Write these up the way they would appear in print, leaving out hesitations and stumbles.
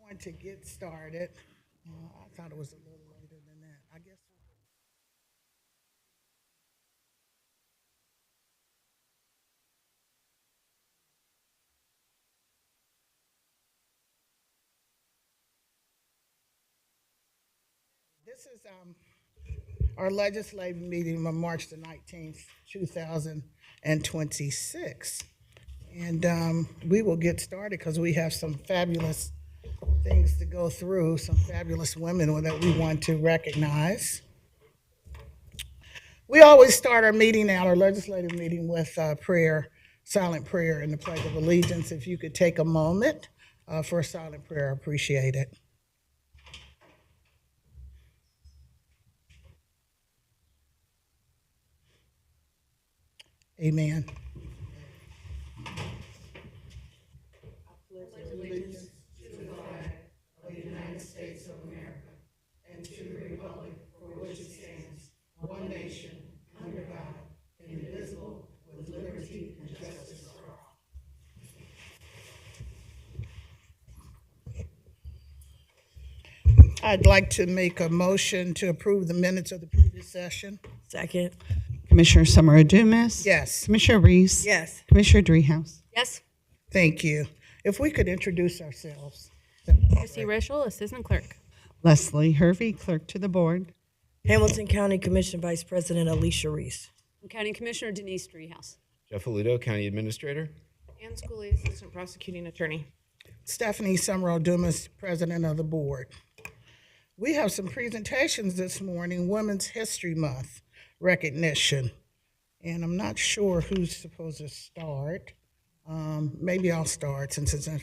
going to get started. I thought it was a little later than that. I guess. This is our legislative meeting on March the 19th, 2026. And we will get started because we have some fabulous things to go through, some fabulous women that we want to recognize. We always start our meeting out, our legislative meeting, with prayer, silent prayer, and the Pledge of Allegiance. If you could take a moment for a silent prayer, I appreciate it. Amen. I'd like to make a motion to approve the minutes of the previous session. Second. Commissioner Summer Adumas. Yes, Commissioner Reese. Yes. Commissioner Dreehouse. Yes. thank you. If we could introduce ourselves. Christy Rischel, Assistant Clerk. Leslie Hervey, Clerk to the Board. Hamilton County Commission Vice President Alicia Reese. And County Commissioner Denise Dreehouse. Jeff Alito, County Administrator. Ann Schooley, Assistant Prosecuting Attorney. Stephanie Summerall Dumas, President of the Board. We have some presentations this morning, Women's History Month recognition. And I'm not sure who's supposed to start. Maybe I'll start since it's in.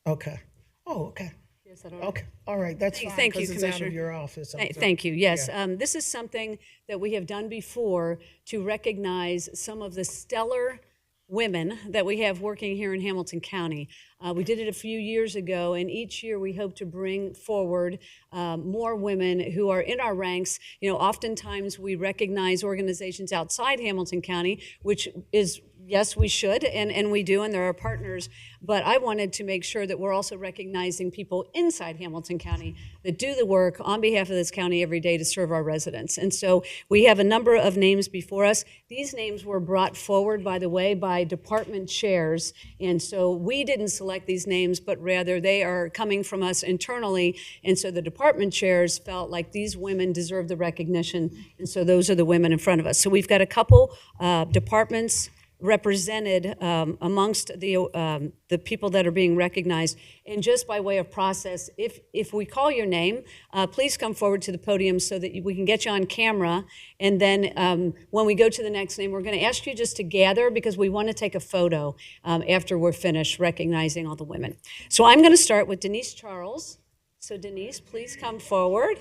Okay. Oh, okay. Yes, I don't know. Okay. All right. That's fine. Thank you, 'cause it's out Commissioner. of your office. Thank you. Yes, this is something that we have done before to recognize some of the stellar women that we have working here in Hamilton County. We did it a few years ago, and each year we hope to bring forward more women who are in our ranks. You know, oftentimes we recognize organizations outside Hamilton County, which is, yes, we should, and we do, and there are partners. But I wanted to make sure that we're also recognizing people inside Hamilton County that do the work on behalf of this county every day to serve our residents. And so we have a number of names before us. These names were brought forward, by the way, by department chairs. And so we didn't select these names, but rather they are coming from us internally. And so the department chairs felt like these women deserve the recognition. And so those are the women in front of us. So we've got a couple departments represented amongst the people that are being recognized. And just by way of process, if we call your name, please come forward to the podium so that we can get you on camera. And then when we go to the next name, we're going to ask you just to gather because we want to take a photo after we're finished recognizing all the women. So I'm going to start with Denise Charles. So Denise, please come forward.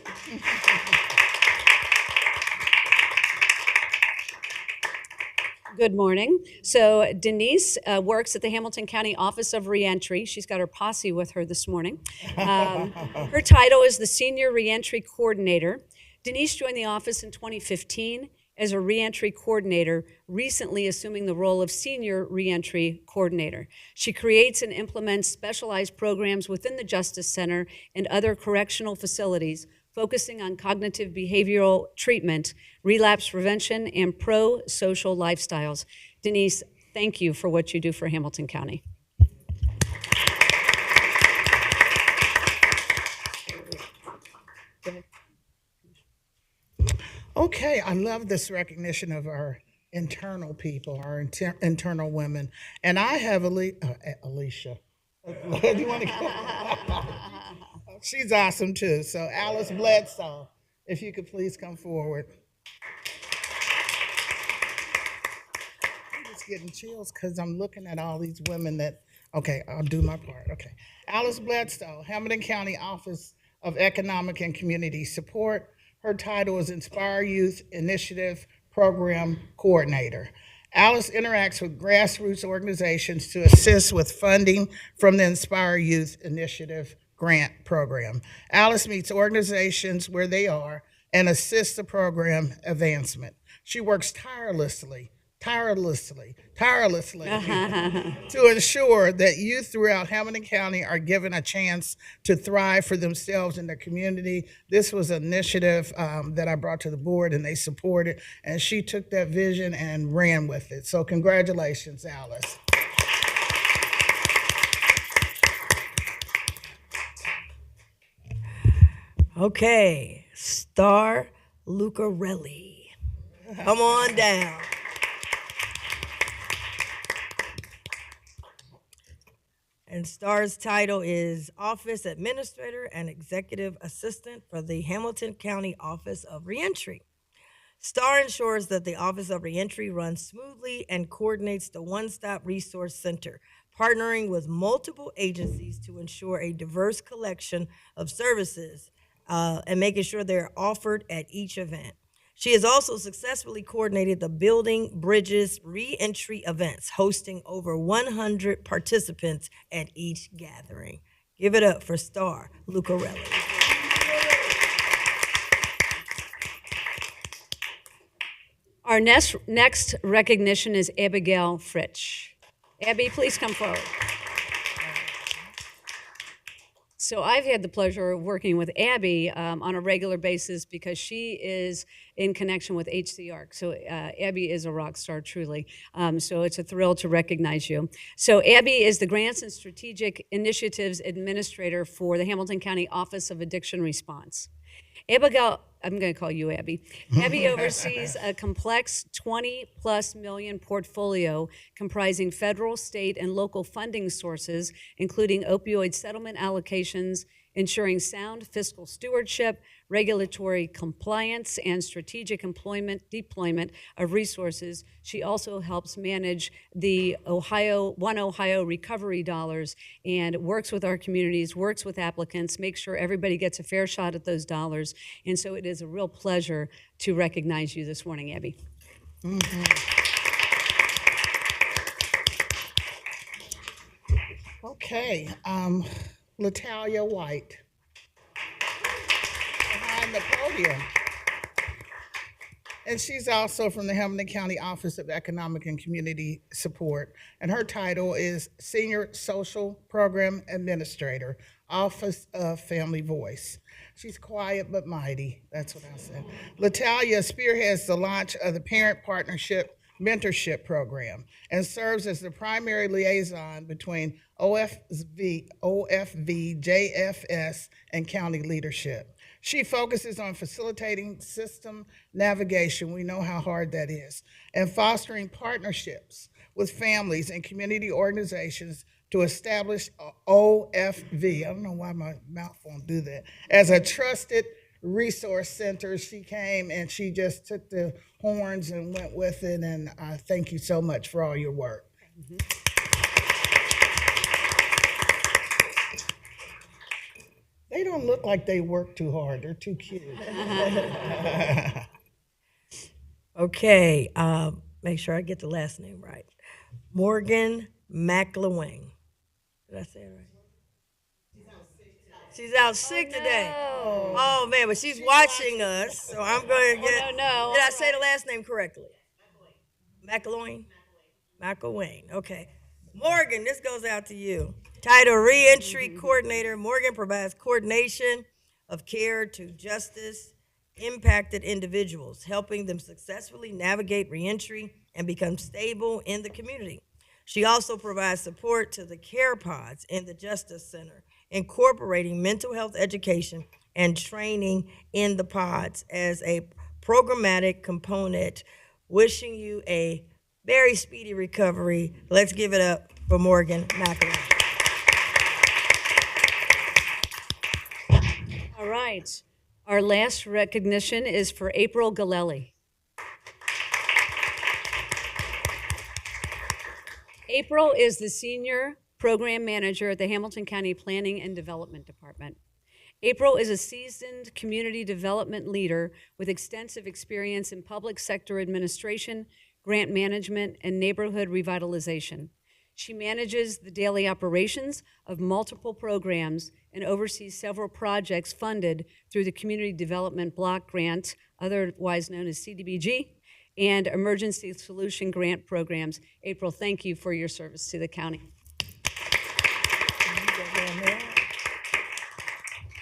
Good morning. So Denise works at the Hamilton County Office of Reentry. She's got her posse with her this morning. Her title is the Senior Reentry Coordinator. Denise joined the office in 2015 as a reentry coordinator, recently assuming the role of Senior Reentry Coordinator. She creates and implements specialized programs within the Justice Center and other correctional facilities, focusing on cognitive behavioral treatment, relapse prevention, and pro-social lifestyles. Denise, thank you for what you do for Hamilton County. Okay, I love this recognition of our internal people, our internal women. And I have Alicia. Do you want to go? She's awesome too. So Alice Bledsoe, if you could please come forward. I'm just getting chills because I'm looking at all these women that, okay, I'll do my part. Okay. Alice Bledsoe, Hamilton County Office of Economic and Community Support. Her title is Inspire Youth Initiative Program Coordinator. Alice interacts with grassroots organizations to assist with funding from the Inspire Youth Initiative grant program. Alice meets organizations where they are and assists the program advancement. She works tirelessly tirelessly to ensure that youth throughout Hamilton County are given a chance to thrive for themselves and their community. This was an initiative that I brought to the board, and they supported, and she took that vision and ran with it. So congratulations, Alice. Okay, Star Lucarelli. Come on down. And Star's title is Office Administrator and Executive Assistant for the Hamilton County Office of Reentry. Star ensures that the Office of Reentry runs smoothly and coordinates the one-stop resource center, partnering with multiple agencies to ensure a diverse collection of services and making sure they're offered at each event. She has also successfully coordinated the Building Bridges re-entry events, hosting over 100 participants at each gathering. Give it up for Star Lucarelli. Our next recognition is Abigail Fritsch. Abby, please come forward. So I've had the pleasure of working with Abby on a regular basis because she is in connection with HCR. So Abby is a rock star, truly. So it's a thrill to recognize you. So Abby is the Grants and Strategic Initiatives Administrator for the Hamilton County Office of Addiction Response. Abigail, I'm going to call you Abby. Abby oversees a complex 20+ million portfolio comprising federal, state, and local funding sources, including opioid settlement allocations, ensuring sound fiscal stewardship, regulatory compliance, and strategic deployment of resources. She also helps manage the One Ohio recovery dollars and works with our communities, works with applicants, makes sure everybody gets a fair shot at those dollars. And so it is a real pleasure to recognize you this morning, Abby. Okay, LaTalia White, behind the podium. And she's also from the Hamilton County Office of Economic and Community Support. And her title is Senior Social Program Administrator, Office of Family Voice. She's quiet but mighty, that's what I said. LaTalia spearheads the launch of the Parent Partnership Mentorship Program and serves as the primary liaison between OFV, JFS, and county leadership. She focuses on facilitating system navigation, we know how hard that is, and fostering partnerships with families and community organizations to establish OFV, I don't know why my mouth won't do that, as a trusted resource center. She came and she just took the horns and went with it, and I thank you so much for all your work. They don't look like they work too hard. They're too cute. Okay, make sure I get the last name right. Morgan McLean. Did I say it right? She's out sick today. Oh man, but she's watching us, so I'm going to get. no. Did I say the last name correctly? McElwain. McElwain. Okay. Morgan, this goes out to you. Title Reentry Coordinator. Morgan provides coordination of care to justice impacted individuals, helping them successfully navigate reentry and become stable in the community. She also provides support to the care pods in the Justice Center, incorporating mental health education and training in the pods as a programmatic component. Wishing you a very speedy recovery. Let's give it up for Morgan McElwain. All right. Our last recognition is for April Galelli. April is the Senior Program Manager at the Hamilton County Planning and Development Department. April is a seasoned community development leader with extensive experience in public sector administration, grant management, and neighborhood revitalization. She manages the daily operations of multiple programs and oversees several projects funded through the Community Development Block Grant, otherwise known as CDBG, and Emergency Solution Grant Programs. April, thank you for your service to the county.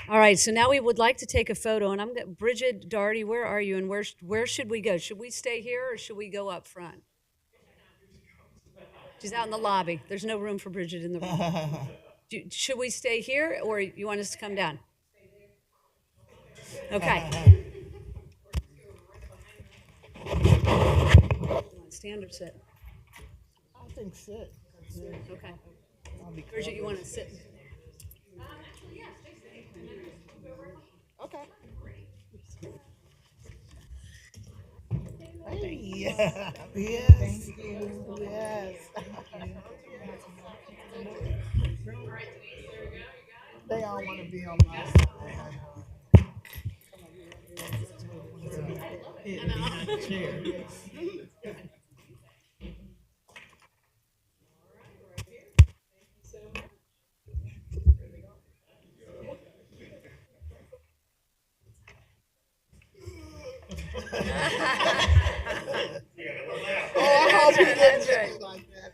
All right, so now we would like to take a photo, and Bridget Doherty, where are you, and where should we go? Should we stay here, or should we go up front? She's out in the lobby. There's no room for Bridget in the room. Should we stay here, or you want us to come down? Okay. Stand or sit? I think sit. Okay. Bridget, you want to sit? Okay. Hey, yeah. Yes. Yes. They all want to be on my side. Oh, I hope you didn't do me like that.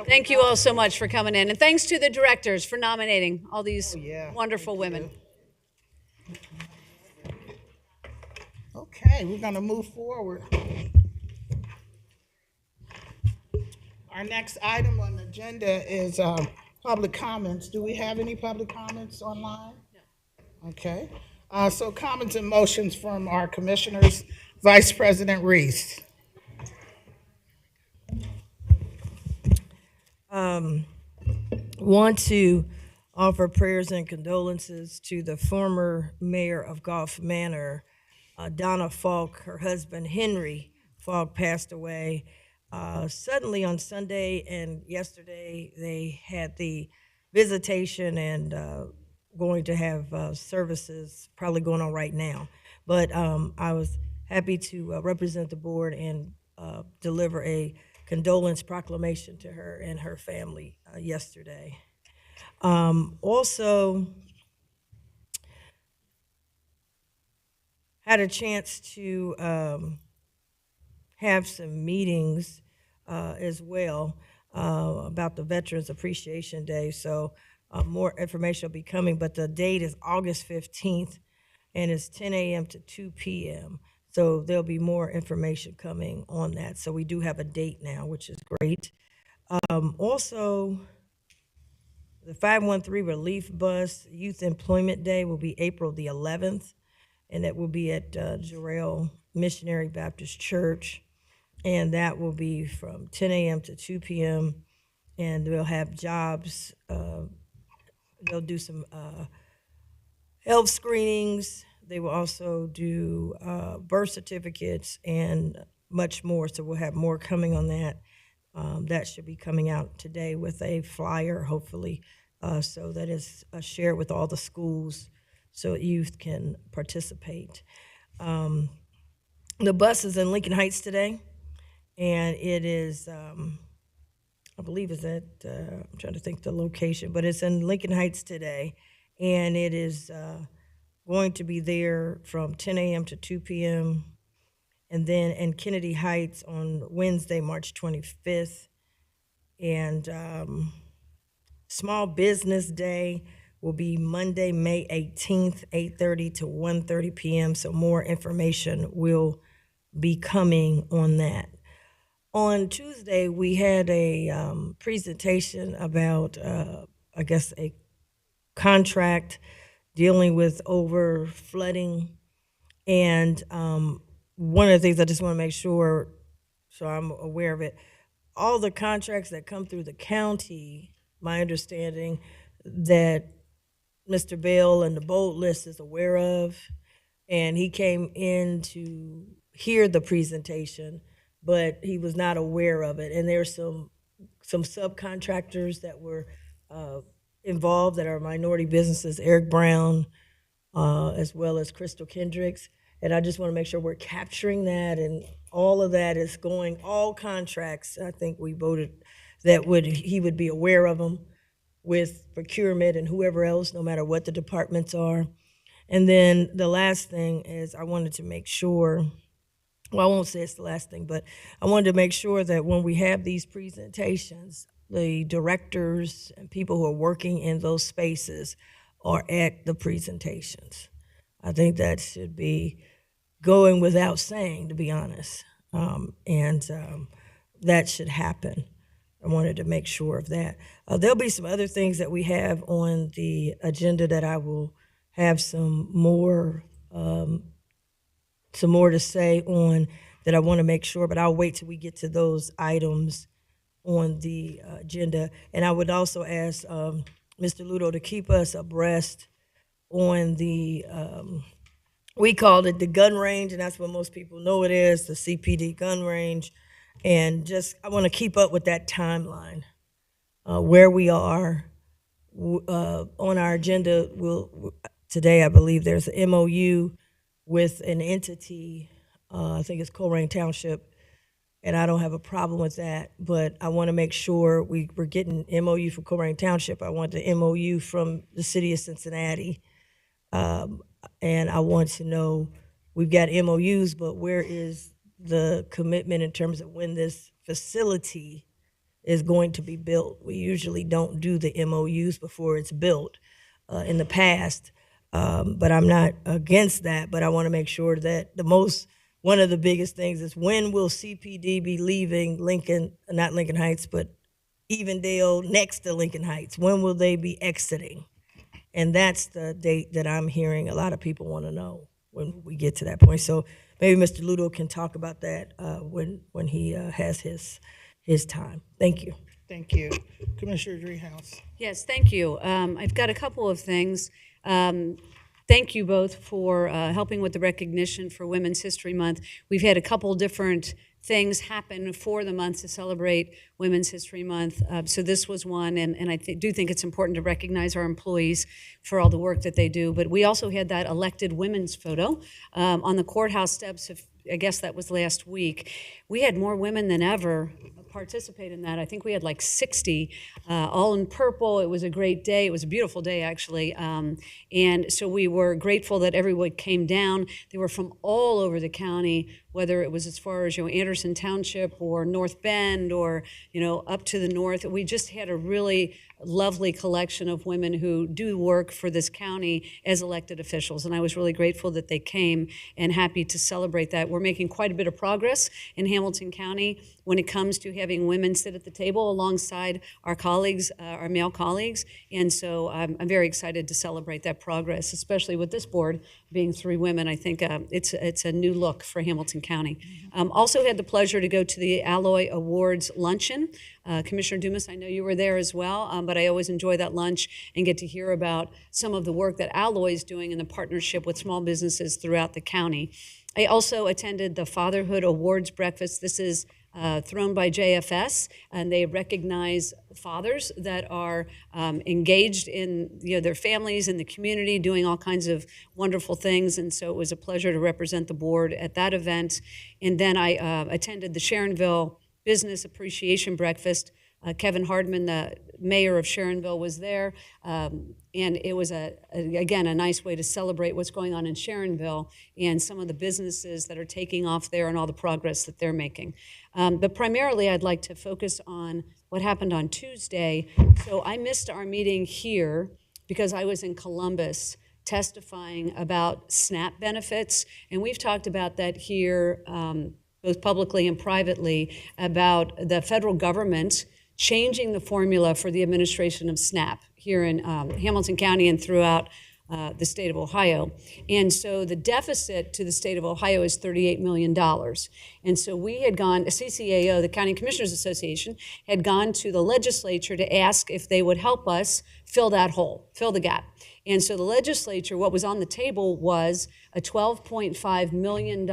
Thank you all so much for coming in, and thanks to the directors for nominating all these yeah. wonderful women. Okay, we're gonna move forward. Our next item on the agenda is public comments. Do we have any public comments online? No. Okay, so comments and motions from our commissioners. Vice President Reese. Want to offer prayers and condolences to the former mayor of Gulf Manor, Donna Falk. Her husband, Henry Falk, passed away suddenly on Sunday, and yesterday they had the visitation and going to have services probably going on right now. But I was happy to represent the board and deliver a condolence proclamation to her and her family yesterday. Also, had a chance to have some meetings as well about the Veterans Appreciation Day. So more information will be coming, but the date is August 15th, and it's 10 a.m. to 2 p.m. So there'll be more information coming on that. So we do have a date now, which is great. Also, the 513 Relief Bus Youth Employment Day will be April the 11th, and that will be at Jarrell Missionary Baptist Church. And that will be from 10 a.m. to 2 p.m. And we'll have jobs. They'll do some health screenings. They will also do birth certificates and much more. So we'll have more coming on that. That should be coming out today with a flyer, hopefully, so that is shared with all the schools so youth can participate. The bus is in Lincoln Heights today, and it is, I believe it's at, I'm trying to think the location, but it's in Lincoln Heights today, and it is going to be there from 10 a.m. to 2 p.m., and then in Kennedy Heights on Wednesday, March 25th. And Small Business Day will be Monday, May 18th, 8:30 to 1:30 p.m. So more information will be coming on that. On Tuesday, we had a presentation about, I guess, a contract dealing with over flooding. And one of the things I just want to make sure, so I'm aware of it, all the contracts that come through the county my understanding, that Mr. Bell and the Bold List is aware of. And he came in to hear the presentation, but he was not aware of it. And there's some subcontractors that were involved that are minority businesses, Eric Brown, as well as Crystal Kendricks. And I just want to make sure we're capturing that, and all of that is going, all contracts, I think we voted that he would be aware of them with procurement and whoever else, no matter what the departments are. And then the last thing is I wanted to make sure, well, I won't say it's the last thing, but I wanted to make sure that when we have these presentations, the directors and people who are working in those spaces are at the presentations. I think that should be going without saying, to be honest. That should happen. I wanted to make sure of that. There'll be some other things that we have on the agenda that I will have some more to say on, that I want to make sure, but I'll wait till we get to those items on the agenda. And I would also ask Mr. Ludo to keep us abreast on the, we called it the gun range, and that's what most people know it is, the CPD gun range. And just, I want to keep up with that timeline, where we are. On our agenda, today, I believe there's an MOU with an entity, I think it's Colerain Township, and I don't have a problem with that, but I want to make sure we're getting MOU from Colerain Township. I want the MOU from the city of Cincinnati, and I want to know, we've got MOUs, but where is the commitment in terms of when this facility is going to be built? We usually don't do the MOUs before it's built in the past. But I'm not against that, but I want to make sure that one of the biggest things is, when will CPD be leaving not Lincoln Heights, but Evendale next to Lincoln Heights? When will they be exiting? And that's the date that I'm hearing a lot of people want to know when we get to that point. So maybe Mr. Ludo can talk about that when he has his time. Thank you. Thank you. Commissioner Dreehouse. Yes, thank you. I've got a couple of things. Thank you both for helping with the recognition for Women's History Month. We've had a couple different things happen for the month to celebrate Women's History Month. So this was one, and I do think it's important to recognize our employees for all the work that they do. But we also had that elected women's photo on the courthouse steps. I guess that was last week. We had more women than ever participate in that. I think we had like 60, all in purple. It was a great day. It was a beautiful day, actually. And so we were grateful that everyone came down. They were from all over the county, whether it was as far as, Anderson Township or North Bend or, up to the north. We just had a really lovely collection of women who do work for this county as elected officials, and I was really grateful that they came and happy to celebrate that. We're making quite a bit of progress in Hamilton County when it comes to having women sit at the table alongside our colleagues, our male colleagues, and so I'm very excited to celebrate that progress, especially with this board being 3 women. I think it's a new look for Hamilton County. Also had the pleasure to go to the Alloy Awards luncheon. Commissioner Dumas, I know you were there as well, but I always enjoy that lunch and get to hear about some of the work that Alloy is doing in the partnership with small businesses throughout the county. I also attended the Fatherhood Awards breakfast. This is thrown by JFS, and they recognize fathers that are engaged in their families and the community, doing all kinds of wonderful things. And so it was a pleasure to represent the board at that event. And then I attended the Sharonville Business Appreciation Breakfast. Kevin Hardman, the mayor of Sharonville, was there, and it was again a nice way to celebrate what's going on in Sharonville and some of the businesses that are taking off there and all the progress that they're making. But primarily, I'd like to focus on what happened on Tuesday. So I missed our meeting here because I was in Columbus testifying about SNAP benefits, and we've talked about that here both publicly and privately, about the federal government changing the formula for the administration of SNAP here in Hamilton County and throughout the state of Ohio. And so the deficit to the state of Ohio is $38 million. And so we had gone, CCAO, the County Commissioners Association, had gone to the legislature to ask if they would help us fill that hole, fill the gap. And so the legislature, what was on the table was a $12.5 million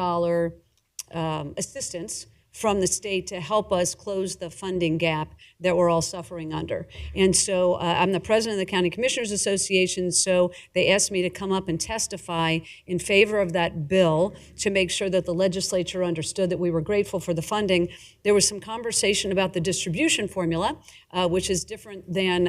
assistance from the state to help us close the funding gap that we're all suffering under. And so I'm the president of the County Commissioners Association, so they asked me to come up and testify in favor of that bill to make sure that the legislature understood that we were grateful for the funding. There was some conversation about the distribution formula, which is different than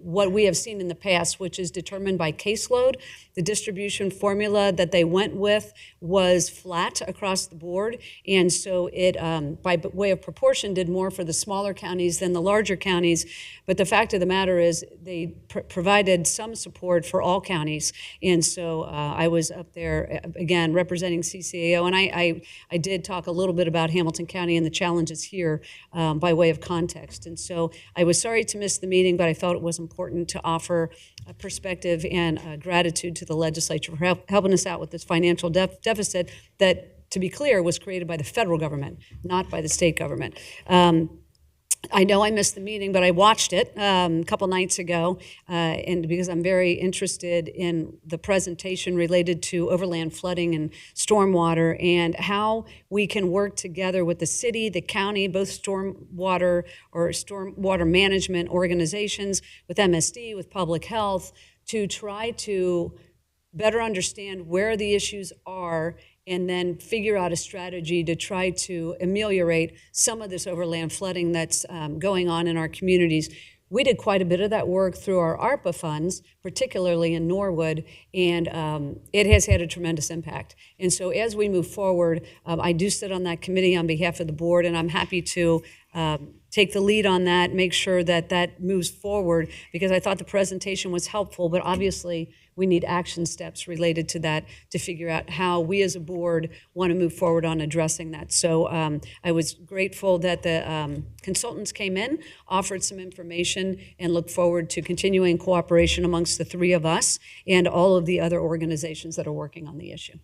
what we have seen in the past, which is determined by caseload. The distribution formula that they went with was flat across the board, and so it, by way of proportion, did more for the smaller counties than the larger counties. But the fact of the matter is they provided some support for all counties, and so I was up there, again, representing CCAO, and I did talk a little bit about Hamilton County and the challenges here by way of context. And so I was sorry to miss the meeting, but I felt it was important to offer a perspective and gratitude to the legislature for helping us out with this financial deficit that, to be clear, was created by the federal government, not by the state government. I know I missed the meeting, but I watched it a couple nights ago, and because I'm very interested in the presentation related to overland flooding and stormwater and how we can work together with the city, the county, both stormwater management organizations, with MSD, with public health, to try to better understand where the issues are and then figure out a strategy to try to ameliorate some of this overland flooding that's going on in our communities. We did quite a bit of that work through our ARPA funds, particularly in Norwood, and it has had a tremendous impact. And so as we move forward, I do sit on that committee on behalf of the board, and I'm happy to take the lead on that, make sure that that moves forward, because I thought the presentation was helpful, but obviously we need action steps related to that to figure out how we as a board want to move forward on addressing that. So I was grateful that the consultants came in, offered some information, and look forward to continuing cooperation amongst the three of us and all of the other organizations that are working on the issue.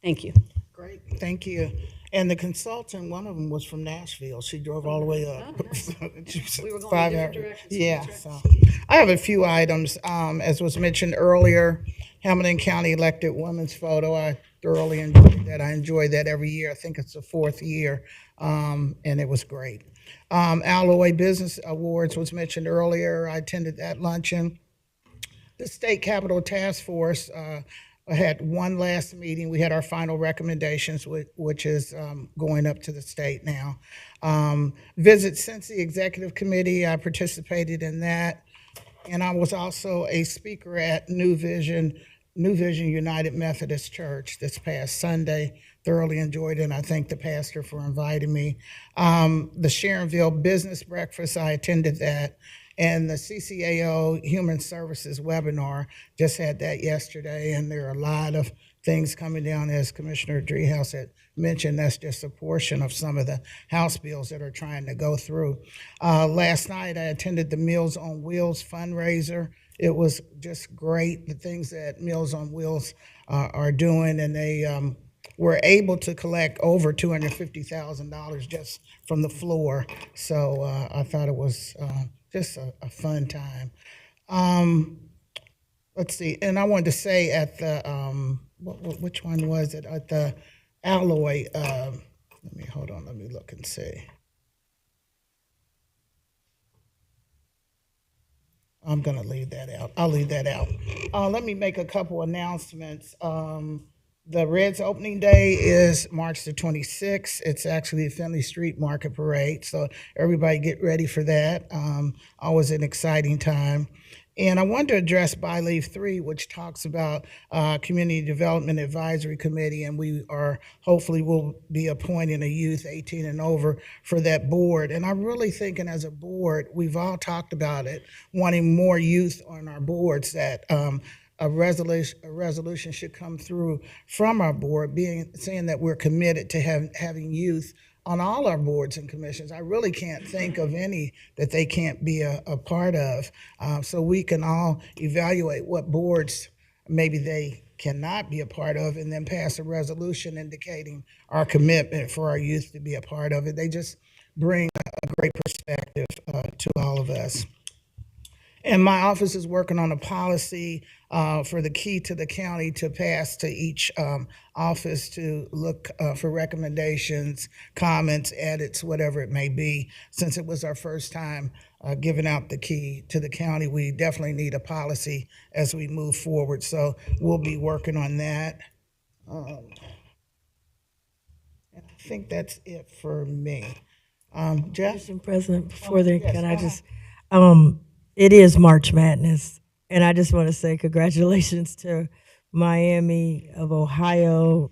Thank you. Great, thank you. And the consultant, one of them was from Nashville. She drove all the way up. Oh, nice. We were going in 5 different hours. directions. Yeah, That's so I have a few items. As was mentioned earlier, Hamilton County elected women's photo. I thoroughly enjoyed that. I enjoy that every year. I think it's the 4th year, and it was great. Alloy Business Awards was mentioned earlier. I attended that luncheon. The State Capital Task Force had one last meeting. We had our final recommendations, which is going up to the state now. Visit Cincy Executive Committee, I participated in that. And I was also a speaker at New Vision United Methodist Church this past Sunday. Thoroughly enjoyed it, and I thank the pastor for inviting me. The Sharonville Business Breakfast, I attended that. And the CCAO Human Services webinar, just had that yesterday, and there are a lot of things coming down, as Commissioner Driehaus had mentioned. That's just a portion of some of the House bills that are trying to go through. Last night, I attended the Meals on Wheels fundraiser. It was just great, the things that Meals on Wheels are doing, and they were able to collect over $250,000 just from the floor. So I thought it was just a fun time. Let's see, and I wanted to say at the, which one was it? At the Alloy, let me look and see. I'm gonna leave that out. I'll leave that out. Let me make a couple announcements. The Reds opening day is March the 26th. It's actually the Finley Street Market Parade, so everybody get ready for that. Always an exciting time. And I wanted to address By-Leave 3, which talks about Community Development Advisory Committee, and we are hopefully will be appointing a youth 18 and over for that board. And I'm really thinking as a board, we've all talked about it, wanting more youth on our boards, that a resolution should come through from our board, saying that we're committed to having youth on all our boards and commissions. I really can't think of any that they can't be a part of, so we can all evaluate what boards maybe they cannot be a part of, and then pass a resolution indicating our commitment for our youth to be a part of it. They just bring a great perspective to all of us. And my office is working on a policy for the key to the county to pass to each office to look for recommendations, comments, edits, whatever it may be. Since it was our first time giving out the key to the county, we definitely need a policy as we move forward. So we'll be working on that. And I think that's it for me. Jeff? Mr. President, before then, can I just, it is March Madness, and I just want to say congratulations to Miami of Ohio.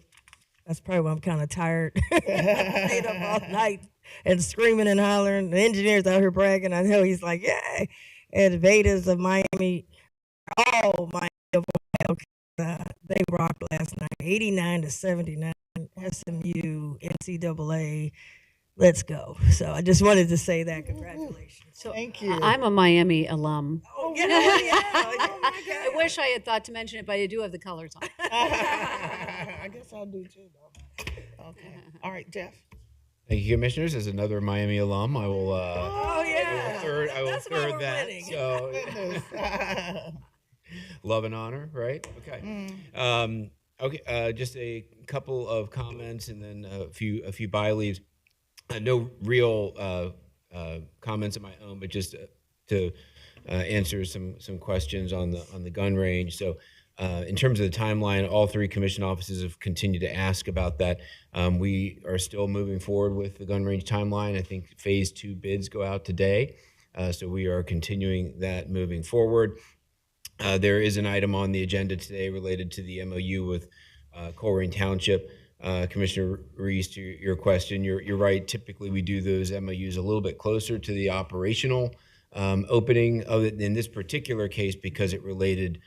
That's probably why I'm kind of tired. Stayed up all night and screaming and hollering. The engineer's out here bragging. I know he's like, yay. And Vedas of Miami, all Miami of Ohio, they rocked last night, 89-79. SMU, NCAA. Let's go. So I just wanted to say that. Congratulations. So Thank you. I'm a Miami alum. Oh, yeah. Oh, my I God. wish I had thought to mention it, but I do have the colors on. I guess I do too, though. Okay. All right, Jeff. Thank you, commissioners. As another Miami alum, I will. Oh, yeah. I will That's why third we're that. winning. So, love and honor, right? Okay. Okay. Just a couple of comments, and then a few by leaves. No real comments of my own, but just to answer some questions on the gun range. So, in terms of the timeline, all three commission offices have continued to ask about that. We are still moving forward with the gun range timeline. I think phase 2 bids go out today, so we are continuing that moving forward. There is an item on the agenda today related to the MOU with Colerain Township. Commissioner Reese, to your question, you're right. Typically, we do those MOUs a little bit closer to the operational opening of it. In this particular case, because it related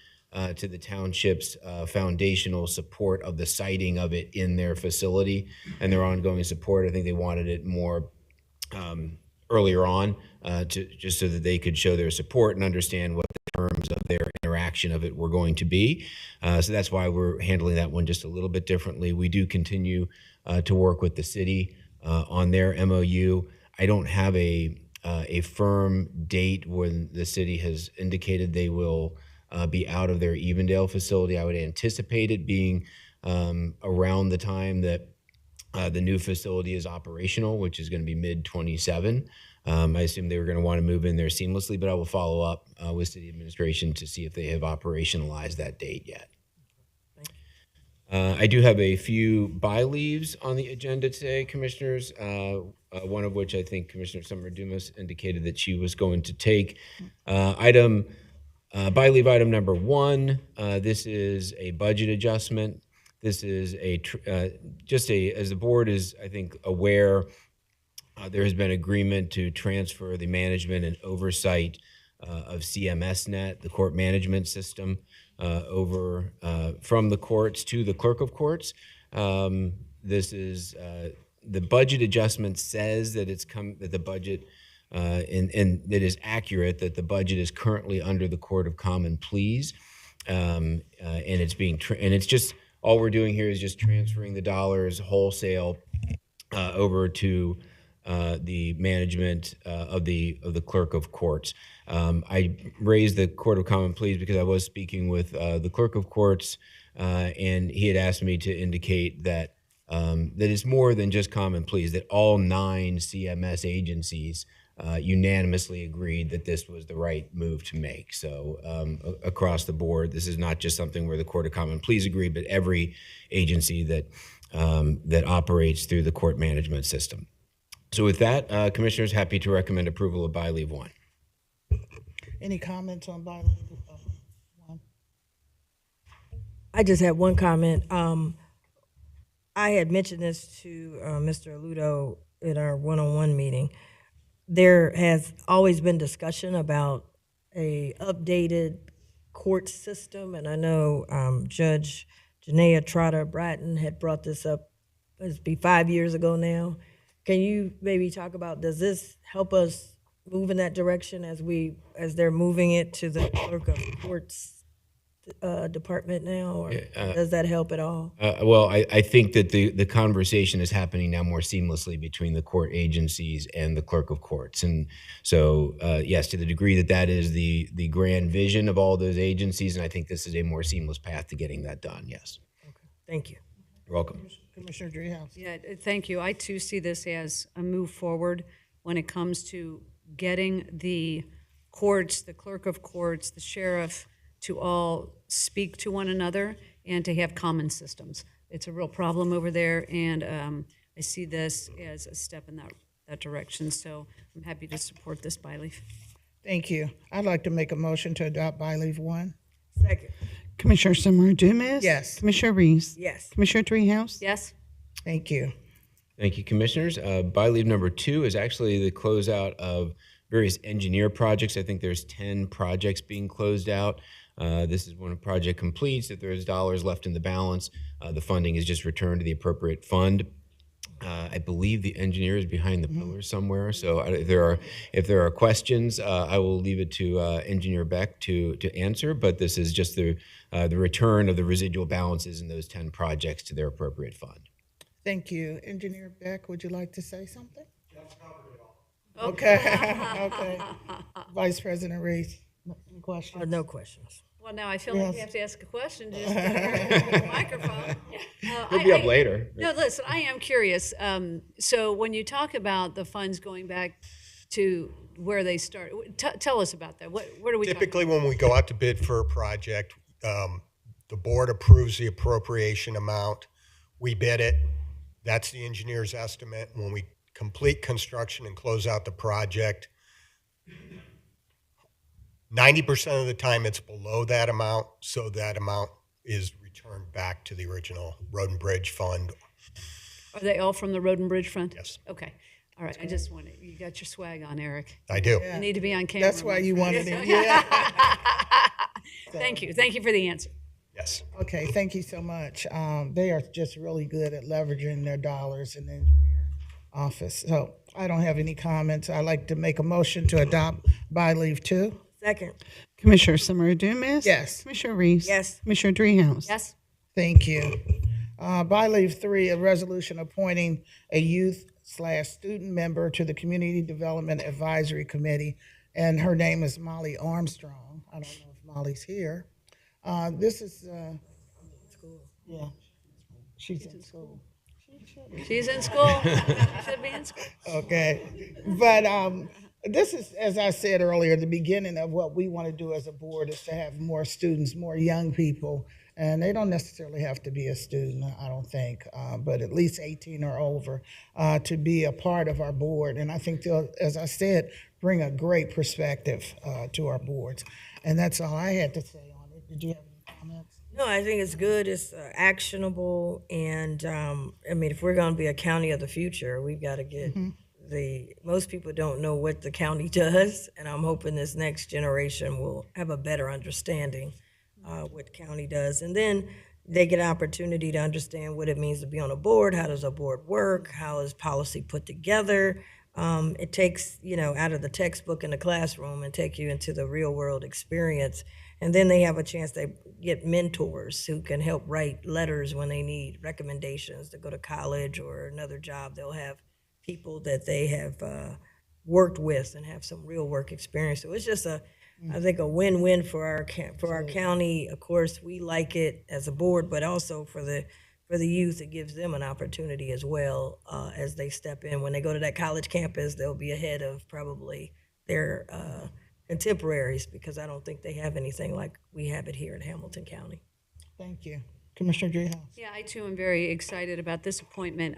to the township's foundational support of the siting of it in their facility and their ongoing support, I think they wanted it more earlier on just so that they could show their support and understand what the terms of their interaction of it were going to be. So that's why we're handling that one just a little bit differently. We do continue to work with the city on their MOU. I don't have a firm date when the city has indicated they will be out of their Evendale facility. I would anticipate it being around the time that the new facility is operational, which is going to be mid-27. I assume they were going to want to move in there seamlessly, but I will follow up with city administration to see if they have operationalized that date yet. I do have a few by leaves on the agenda today, commissioners, one of which I think Commissioner Summer Dumas indicated that she was going to take. By leave item number 1, this is a budget adjustment. This is as the board is, I think, aware, there has been agreement to transfer the management and oversight of CMSnet, the court management system, over from the courts to the clerk of courts. This is the budget adjustment says that that the budget and it is accurate that the budget is currently under the Court of Common Pleas, and it's being and it's just. All we're doing here is just transferring the dollars wholesale over to the management of the clerk of courts. I raised the Court of Common Pleas because I was speaking with the clerk of courts, and he had asked me to indicate that that it's more than just common pleas. That all 9 CMS agencies unanimously agreed that this was the right move to make. So across the board, this is not just something where the Court of Common Pleas agreed, but every agency that that operates through the court management system. So with that, Commissioners, happy to recommend approval of by leave 1. Any comments on by leave 1? I just had one comment. I had mentioned this to Mr. Aludo in our one-on-one meeting. There has always been discussion about a updated court system, and I know Judge Janaea Trotter Bratton had brought this up, it'll be 5 years ago now. Can you maybe talk about, does this help us move in that direction as they're moving it to the clerk of courts department now, or does that help at all? Well, I think that the conversation is happening now more seamlessly between the court agencies and the clerk of courts. And so, yes, to the degree that that is the grand vision of all those agencies, and I think this is a more seamless path to getting that done, yes. Thank you. You're welcome. Commissioner Dreehouse. Yeah, thank you. I too see this as a move forward when it comes to getting the courts, the clerk of courts, the sheriff to all speak to one another and to have common systems. It's a real problem over there, and I see this as a step in that direction. So I'm happy to support this byleaf. Thank you. I'd like to make a motion to adopt byleaf 1. Second. Commissioner Summer Dumas. Yes. Commissioner Reese. Yes. Commissioner Dreehouse. Yes? Thank you. Thank you, commissioners. Byleave number 2 is actually the closeout of various engineer projects. I think there's 10 projects being closed out. This is when a project completes, if there's dollars left in the balance, the funding is just returned to the appropriate fund. I believe the engineer is behind the pillars somewhere. So if there are questions, I will leave it to Engineer Beck to answer. But this is just the return of the residual balances in those 10 projects to their appropriate fund. Thank you. Engineer Beck, would you like to say something? That's covered it all. Okay. Okay. Vice President Reese, any questions? No questions. Well, now I feel like Yes. you have to ask a question. Just get a microphone. He'll be up later. No, listen, I am curious. So when you talk about the funds going back to where they start, tell us about that. What are we talking Typically, when we go out to bid for a project, the board approves the appropriation amount. We bid it. That's the engineer's estimate. When we complete construction and close out the project, 90% of the time it's below that amount, so that amount is returned back to the original Road and Bridge Fund. Are they all from the Road and Bridge Fund? Yes. Okay. All right. I just want to, you got your swag on, Eric. I do. You need to be on camera. That's why you wanted it. Yeah. Thank you. Thank you for the answer. Yes. Okay, thank you so much. They are just really good at leveraging their dollars in the engineer office. So I don't have any comments. I'd like to make a motion to adopt byleave 2. Second. Commissioner Summer Dumas. Yes. Commissioner Reese. Yes. Commissioner Dreehouse. Yes? Thank you. Byleave 3, a resolution appointing a youth/student member to the Community Development Advisory Committee, and her name is Molly Armstrong. I don't know if Molly's here. This is, yeah, she's in school. She's in school. Should be in school. Okay, but this is, as I said earlier, the beginning of what we want to do as a board is to have more students, more young people, and they don't necessarily have to be a student, I don't think, but at least 18 or over, to be a part of our board. And I think they'll, as I said, bring a great perspective to our boards. And that's all I had to say on it. Did you have any comments? No, I think it's good. It's actionable, and I mean, if we're going to be a county of the future, we've got to get most people don't know what the county does, and I'm hoping this next generation will have a better understanding what county does, and then they get an opportunity to understand what it means to be on a board. How does a board work? How is policy put together? It takes, out of the textbook in the classroom and take you into the real world experience. And then they have a chance to get mentors who can help write letters when they need recommendations to go to college or another job. They'll have people that they have worked with and have some real work experience. So it's just I think a win-win for our county. Of course, we like it as a board, but also for the youth, it gives them an opportunity as well as they step in. When they go to that college campus, they'll be ahead of probably their contemporaries, because I don't think they have anything like we have it here in Hamilton County. Thank you. Commissioner Dreehouse. Yeah, I too am very excited about this appointment.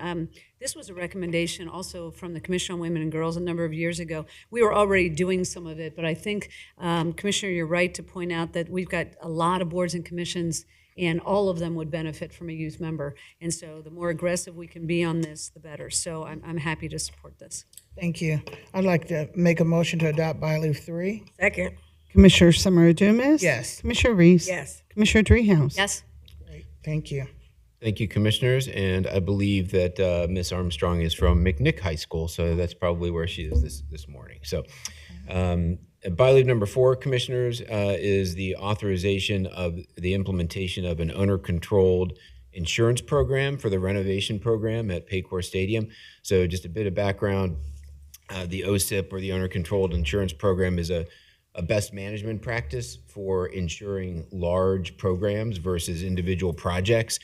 This was a recommendation also from the Commission on Women and Girls a number of years ago. We were already doing some of it, but I think, Commissioner, you're right to point out that we've got a lot of boards and commissions, and all of them would benefit from a youth member. And so the more aggressive we can be on this, the better. So I'm happy to support this. Thank you. I'd like to make a motion to adopt byleave 3. Second. Commissioner Summer Dumas. Yes. Commissioner Reese. Yes. Commissioner Dreehouse. Yes? Thank you. Thank you, commissioners. And I believe that Miss Armstrong is from McNick High School, so that's probably where she is this morning. So Bylaw number 4, Commissioners, is the authorization of the implementation of an owner-controlled insurance program for the renovation program at Paycor Stadium. So just a bit of background, the OSIP, or the owner-controlled insurance program, is a best management practice for insuring large programs versus individual projects.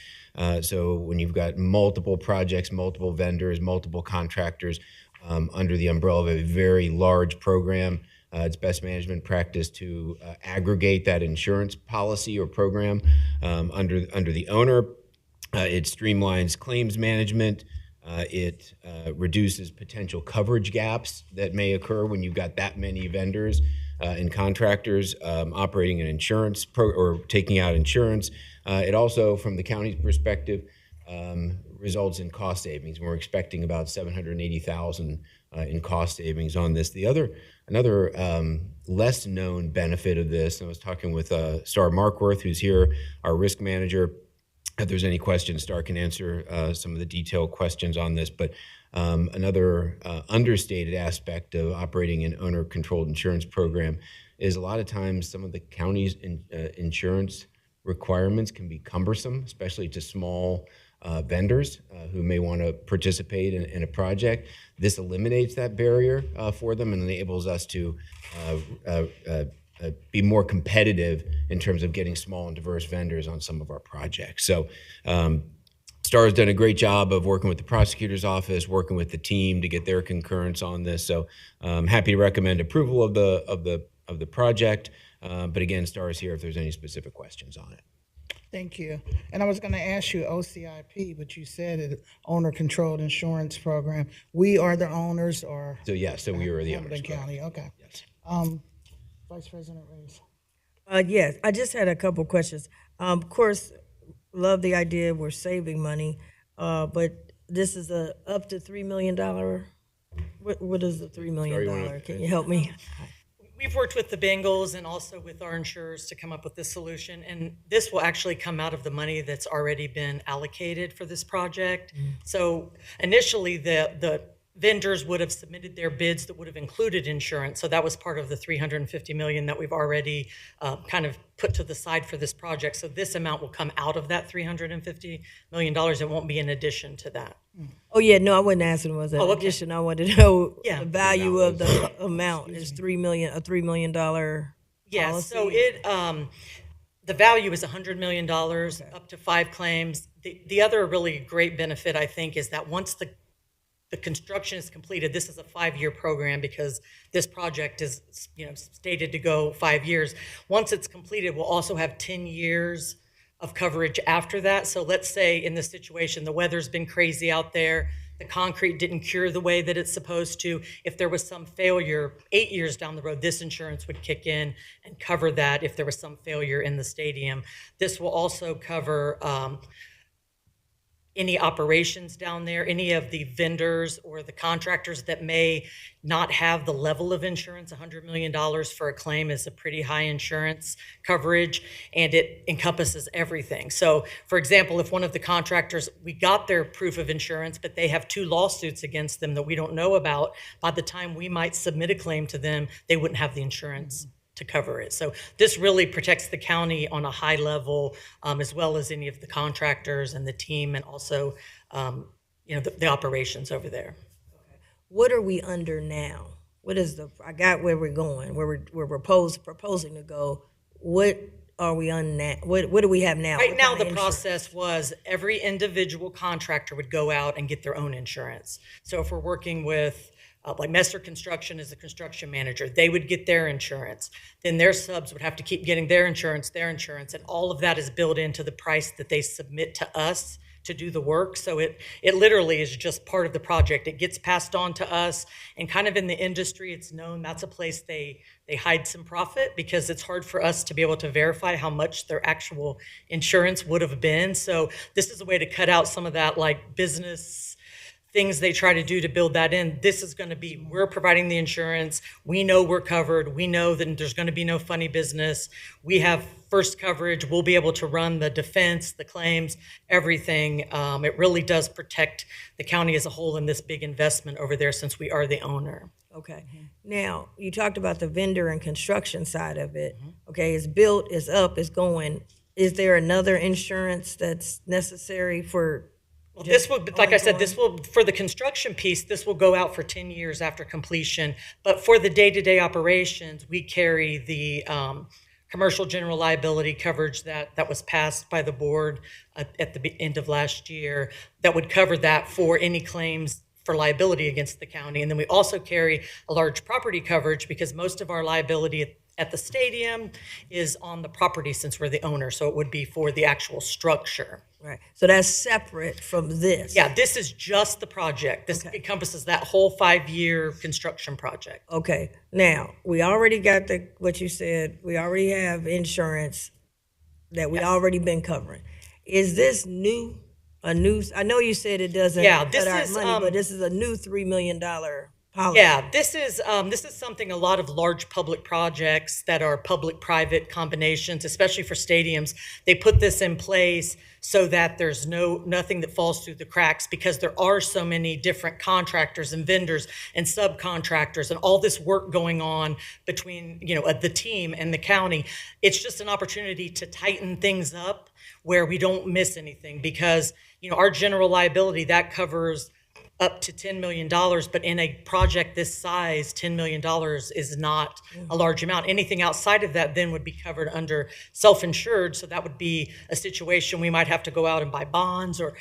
So when you've got multiple projects, multiple vendors, multiple contractors under the umbrella of a very large program, it's best management practice to aggregate that insurance policy or program under the owner. It streamlines claims management. It reduces potential coverage gaps that may occur when you've got that many vendors and contractors operating an insurance or taking out insurance. It also, from the county's perspective, results in cost savings. We're expecting about $780,000 in cost savings on this. Another less known benefit of this, and I was talking with Star Markworth, who's here, our risk manager. If there's any questions, Star can answer some of the detailed questions on this. But another understated aspect of operating an owner-controlled insurance program is a lot of times some of the county's insurance requirements can be cumbersome, especially to small vendors who may want to participate in a project. This eliminates that barrier for them and enables us to be more competitive in terms of getting small and diverse vendors on some of our projects. So STAR has done a great job of working with the prosecutor's office, working with the team to get their concurrence on this. So I'm happy to recommend approval of the project. But again, STAR is here if there's any specific questions on it. Thank you. And I was going to ask you OCIP, but you said it, owner-controlled insurance program. We are the owners, or? So yes, so we are the owners. Hamilton County, okay. Yes. Vice President Reyes. Yes, I just had a couple questions. Of course, love the idea we're saving money, but this is a up to $3 million. What is the $3 million? Can you help me? We've worked with the Bengals and also with our insurers to come up with this solution, and this will actually come out of the money that's already been allocated for this project. So initially, the vendors would have submitted their bids that would have included insurance. So that was part of the $350 million that we've already kind of put to the side for this project. So this amount will come out of that $350 million. It won't be in addition to that. Oh yeah, no, I wasn't asking was that Oh, okay. addition. I wanted to know Yeah. the value of the amount is $3 million, a $3 million Yeah, policy. so the value is $100 million, up to 5 claims. The other really great benefit, I think, is that once the construction is completed, this is a 5-year program because this project is, stated to go 5 years. Once it's completed, we'll also have 10 years of coverage after that. So let's say in this situation, the weather's been crazy out there, the concrete didn't cure the way that it's supposed to. If there was some failure 8 years down the road, this insurance would kick in and cover that if there was some failure in the stadium. This will also cover any operations down there, any of the vendors or the contractors that may not have the level of insurance. $100 million for a claim is a pretty high insurance coverage, and it encompasses everything. So, for example, if one of the contractors, we got their proof of insurance, but they have 2 lawsuits against them that we don't know about, by the time we might submit a claim to them, they wouldn't have the insurance to cover it. So this really protects the county on a high level, as well as any of the contractors and the team, and also, the operations over there. What are we under now? What is I got where we're going, where we're proposing to go. What are we on now? What do we have now? Right What now, kind the of insurance? process was every individual contractor would go out and get their own insurance. So if we're working with like Messer Construction is the construction manager, they would get their insurance. Then their subs would have to keep getting their insurance, and all of that is built into the price that they submit to us to do the work. So it literally is just part of the project. It gets passed on to us, and kind of in the industry, it's known that's a place they hide some profit because it's hard for us to be able to verify how much their actual insurance would have been. So this is a way to cut out some of that like business things they try to do to build that in. This is going to be, we're providing the insurance. We know we're covered. We know that there's going to be no funny business. We have first coverage. We'll be able to run the defense, the claims, everything. It really does protect the county as a whole in this big investment over there since we are the owner. Okay. Now, you talked about the vendor and construction side of it. Mm-hmm. Okay, it's built, it's up, it's going. Is there another insurance that's necessary for? Well, this will, like I said, this will, for the construction piece, this will go out for 10 years after completion. But for the day-to-day operations, we carry the commercial general liability coverage that was passed by the board at the end of last year that would cover that for any claims for liability against the county. And then we also carry a large property coverage because most of our liability at the stadium is on the property since we're the owner. So it would be for the actual structure. Right. So that's separate from this. Yeah, this is just the project. This encompasses that whole 5-year construction project. Okay. Now, we already got what you said. We already have insurance that we already been covering. Is this new? I know you said it doesn't this cut our is, money, but this is a new $3 million policy. Yeah, this is something a lot of large public projects that are public-private combinations, especially for stadiums, they put this in place so that there's nothing that falls through the cracks because there are so many different contractors and vendors and subcontractors and all this work going on between, the team and the county. It's just an opportunity to tighten things up where we don't miss anything because, our general liability, that covers up to $10 million, but in a project this size, $10 million is not a large amount. Anything outside of that then would be covered under self-insured, so that would be a situation we might have to go out and buy bonds or,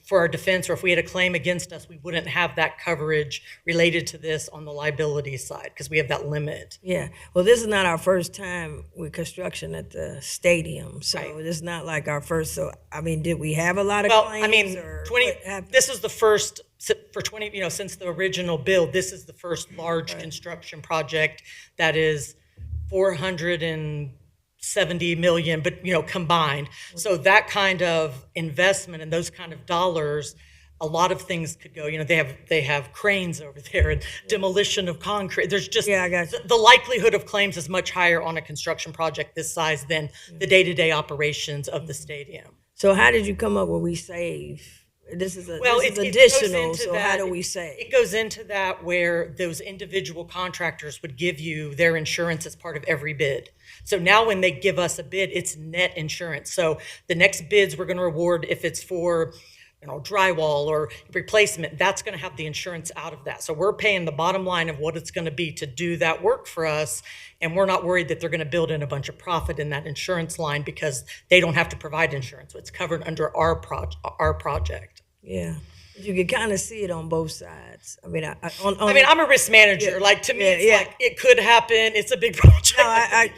for our defense, or if we had a claim against us, we wouldn't have that coverage related to this on the liability side because we have that limit. Yeah. Well, this is not our first time with construction at the stadium, so Right. it's not like our first. So, did we have a lot of Well, claims? Or what happened? this is the first for 20, since the original build, this is the first large construction project that is 470 million, but, combined. So that kind of investment and those kind of dollars, a lot of things could go, they have cranes over there and demolition of concrete. There's just, Yeah, I got you. the likelihood of claims is much higher on a construction project this size than the day-to-day operations of the stadium. So how did you come up with we save? This is It goes additional. into So that. how do we save? It goes into that where those individual contractors would give you their insurance as part of every bid. So now when they give us a bid, it's net insurance. So the next bids we're going to reward if it's for drywall or replacement, that's going to have the insurance out of that. So we're paying the bottom line of what it's going to be to do that work for us. And we're not worried that they're going to build in a bunch of profit in that insurance line because they don't have to provide insurance. So it's covered under our project. Yeah. You can kind of see it on both sides. I'm a risk manager. Yeah. Like to me, Yeah, it's yeah. like it could happen. It's a big project. I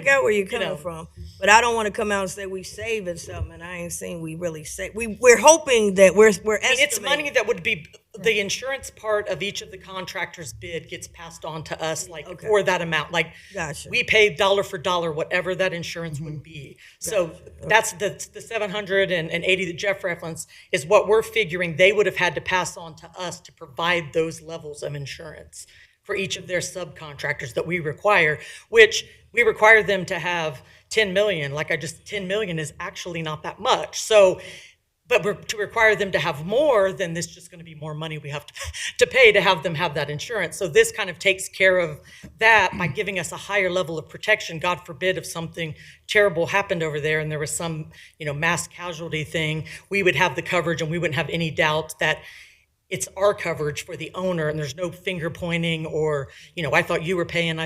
got where you're coming know. from, but I don't want to come out and say we saving something. And I ain't saying we really save. We're hoping that we're estimating. It's money that would be the insurance part of each of the contractors' bid gets passed on to us, for that amount. Like Gotcha. we pay dollar for dollar whatever that insurance would be. So that's the 780 that Jeff referenced is what we're figuring they would have had to pass on to us to provide those levels of insurance for each of their subcontractors that we require, which we require them to have 10 million. 10 million is actually not that much. So, but to require them to have more, then this is just going to be more money we have to pay to have them have that insurance. So this kind of takes care of that by giving us a higher level of protection. God forbid if something terrible happened over there and there was some, mass casualty thing, we would have the coverage and we wouldn't have any doubt that it's our coverage for the owner and there's no finger pointing or, I thought you were paying.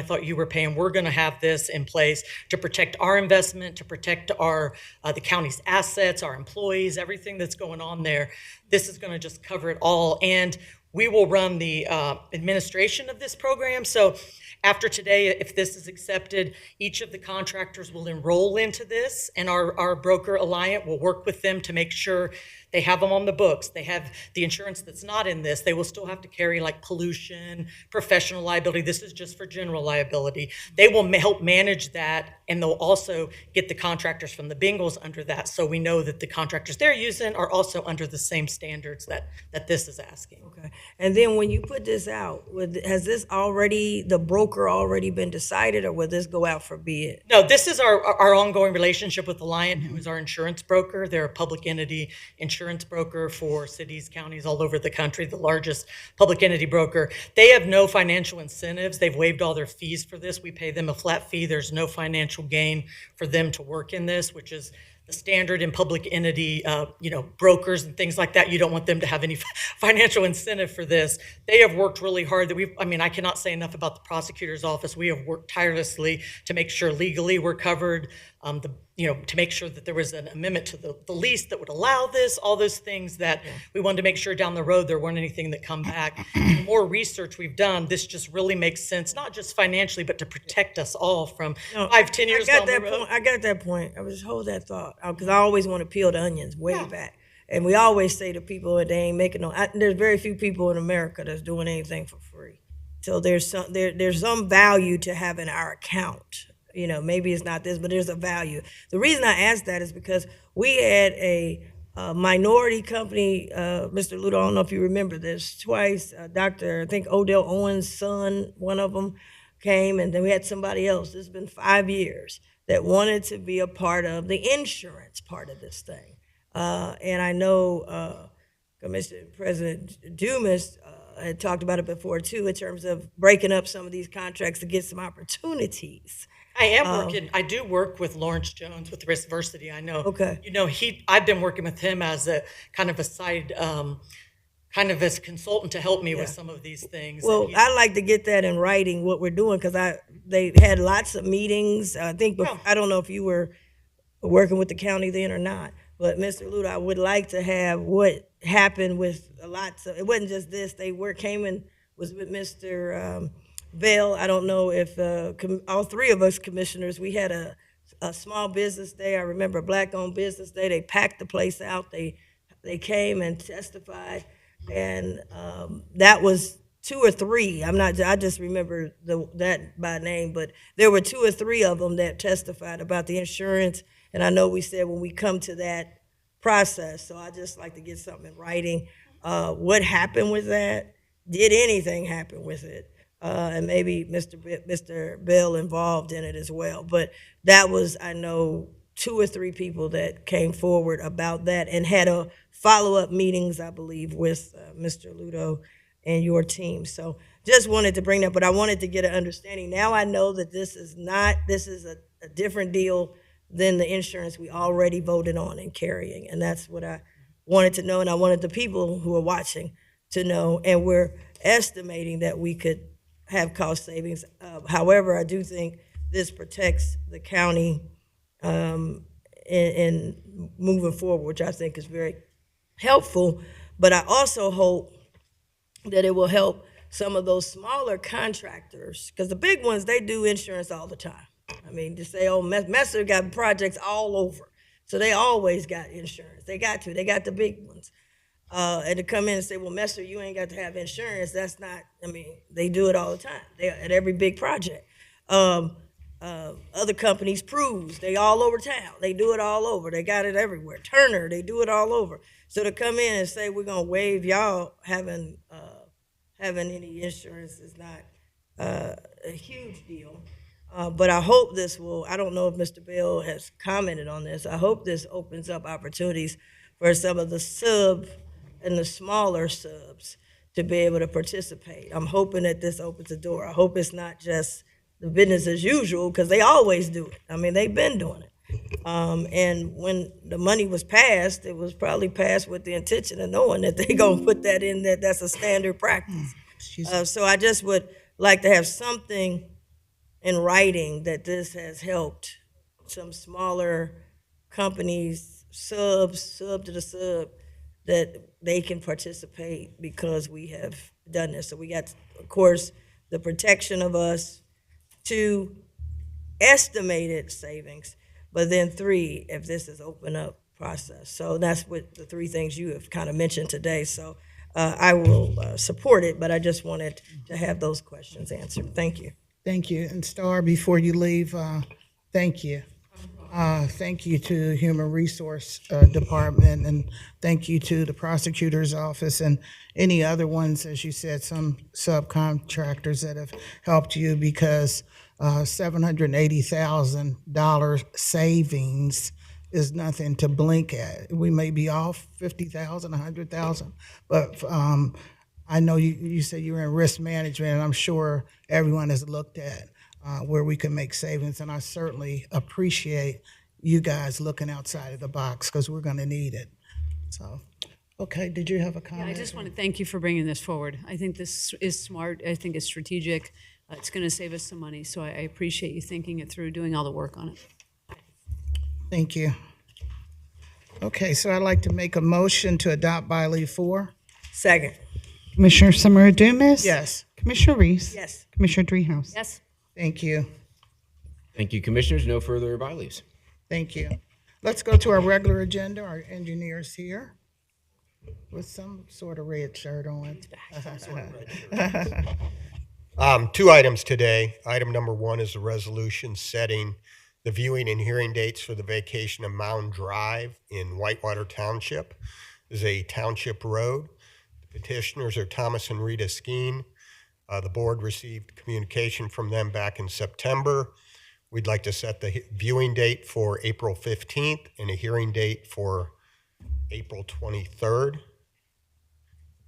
We're going to have this in place to protect our investment, to protect our the county's assets, our employees, everything that's going on there. This is going to just cover it all. And we will run the administration of this program. So after today, if this is accepted, each of the contractors will enroll into this and our broker Alliant will work with them to make sure they have them on the books. They have the insurance that's not in this. They will still have to carry pollution, professional liability. This is just for general liability. They will help manage that, and they'll also get the contractors from the Bengals under that. So we know that the contractors they're using are also under the same standards that this is asking. Okay. And then when you put this out, has the broker already been decided, or will this go out for bid? No, this is our ongoing relationship with Alliant, who is our insurance broker. They're a public entity insurance insurance broker for cities, counties all over the country, the largest public entity broker. They have no financial incentives. They've waived all their fees for this. We pay them a flat fee. There's no financial gain for them to work in this, which is the standard in public entity, brokers and things like that. You don't want them to have any financial incentive for this. They have worked really hard. I cannot say enough about the prosecutor's office. We have worked tirelessly to make sure legally we're covered, to make sure that there was an amendment to the lease that would allow this, all those things that we wanted to make sure down the road there weren't anything that come back. The more research we've done, this just really makes sense, not just financially, but to protect us all from 5-10 years down the road. I got that point. I was hold that thought because I always want to peel the onions way back. And we always say to people that they ain't making there's very few people in America that's doing anything for free. So there's some value to having our account. Maybe it's not this, but there's a value. The reason I asked that is because we had a minority company, Mr. Ludo, I don't know if you remember this, twice, Dr. I think Odell Owens' son, one of them, came, and then we had somebody else. This has been 5 years that wanted to be a part of the insurance part of this thing. And I know Commissioner President Dumas had talked about it before too, in terms of breaking up some of these contracts to get some opportunities. I do work with Lawrence Jones with Riskversity. I know. Okay. I've been working with him as a kind of a side, kind of as a consultant to help me with some of these things. Well, I'd like to get that in writing, what we're doing, because they had lots of meetings. I think, I don't know if you were working with the county then or not, but Mr. Ludo, I would like to have what happened with lots of, it wasn't just this, came and was with Mr. Bell. I don't know if all three of us commissioners, we had a small business day. I remember a Black-owned business day. They packed the place out. They came and testified, and that was 2 or 3. I just remember that by name, but there were 2 or 3 of them that testified about the insurance. And I know we said when we come to that process, so I just like to get something in writing. What happened with that? Did anything happen with it? And maybe Mr. Bell involved in it as well. But that was, I know, 2 or 3 people that came forward about that and had a follow-up meetings, I believe, with Mr. Ludo and your team. So just wanted to bring that, but I wanted to get an understanding. Now I know that this is a different deal than the insurance we already voted on and carrying. And that's what I wanted to know, and I wanted the people who are watching to know. And we're estimating that we could have cost savings. However, I do think this protects the county in moving forward, which I think is very helpful. But I also hope that it will help some of those smaller contractors, because the big ones, they do insurance all the time. I mean, to say, oh, Messer got projects all over, so they always got insurance. They got the big ones. And to come in and say, well, Messer, you ain't got to have insurance, that's not, they do it all the time. At every big project. Other companies, Prues, they all over town. They do it all over. They got it everywhere. Turner, they do it all over. So to come in and say we're gonna waive y'all having any insurance is not a huge deal. But I hope this will, I don't know if Mr. Bell has commented on this, I hope this opens up opportunities for some of the sub and the smaller subs to be able to participate. I'm hoping that this opens the door. I hope it's not just the business as usual, because they always do it. They've been doing it. And when the money was passed, it was probably passed with the intention of knowing that they're gonna put that in, that's a standard practice. So I just would like to have something in writing that this has helped some smaller companies, sub to the sub, that they can participate because we have done this. So we got, of course, the protection of us, 2, estimated savings, but then 3, if this is open up process. So that's what the 3 things you have kind of mentioned today. So I will support it, but I just wanted to have those questions answered. Thank you. Thank you. And Star, before you leave, thank you. Thank you to Human Resource Department, and thank you to the prosecutor's office and any other ones, as you said, some subcontractors that have helped you, because $780,000 savings is nothing to blink at. We may be off 50,000, 100,000, but I know you said you're in risk management, and I'm sure everyone has looked at where we can make savings, and I certainly appreciate you guys looking outside of the box because we're going to need it. So, okay, did you have a Yeah, comment? I just want to thank you for bringing this forward. I think this is smart. I think it's strategic. It's going to save us some money, so I appreciate you thinking it through, doing all the work on it. Thank you. Okay, so I'd like to make a motion to adopt by leave 4. Second. Commissioner Summer Dumas? Yes, Commissioner Reese? Yes. Commissioner Dreehouse? Yes? thank you. Thank you, commissioners. No further by leaves. Thank you. Let's go to our regular agenda. Our engineer's here with some sort of red shirt on. 2 items today. Item number 1 is a resolution setting the viewing and hearing dates for the vacation of Mound Drive in Whitewater Township. This is a township road. The petitioners are Thomas and Rita Skeen. The board received communication from them back in September. We'd like to set the viewing date for April 15th and a hearing date for April 23rd.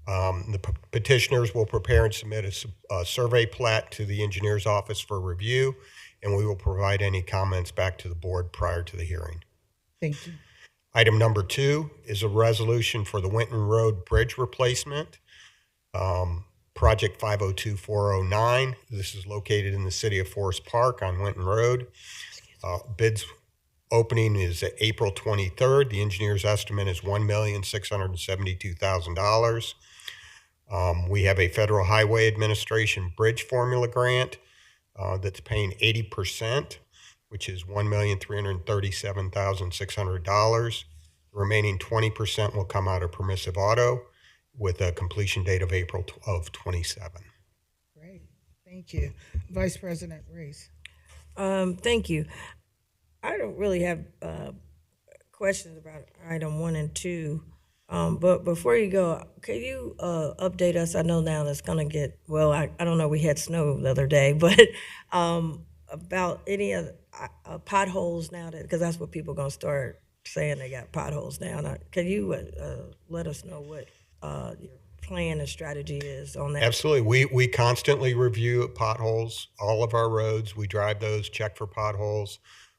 The petitioners will prepare and submit a survey plat to the engineer's office for review, and we will provide any comments back to the board prior to the hearing. Thank you. Item number 2 is a resolution for the Winton Road Bridge replacement, project 502409. This is located in the city of Forest Park on Winton Road. Bids opening is April 23rd. The engineer's estimate is $1,672,000. We have a Federal Highway Administration bridge formula grant that's paying 80%, which is $1,337,600. The remaining 20% will come out of Permissive Auto with a completion date of April of 27. Great. Thank you. Vice President Reese. Thank you. I don't really have questions about item 1 and 2. But before you go, can you update us? I know now that's going to get, well, I don't know, we had snow the other day, but about any of potholes now, because that's what people are going to start saying, they got potholes now. Now, can you let us know what your plan and strategy is on that? Absolutely. We constantly review potholes, all of our roads. We drive those, check for potholes.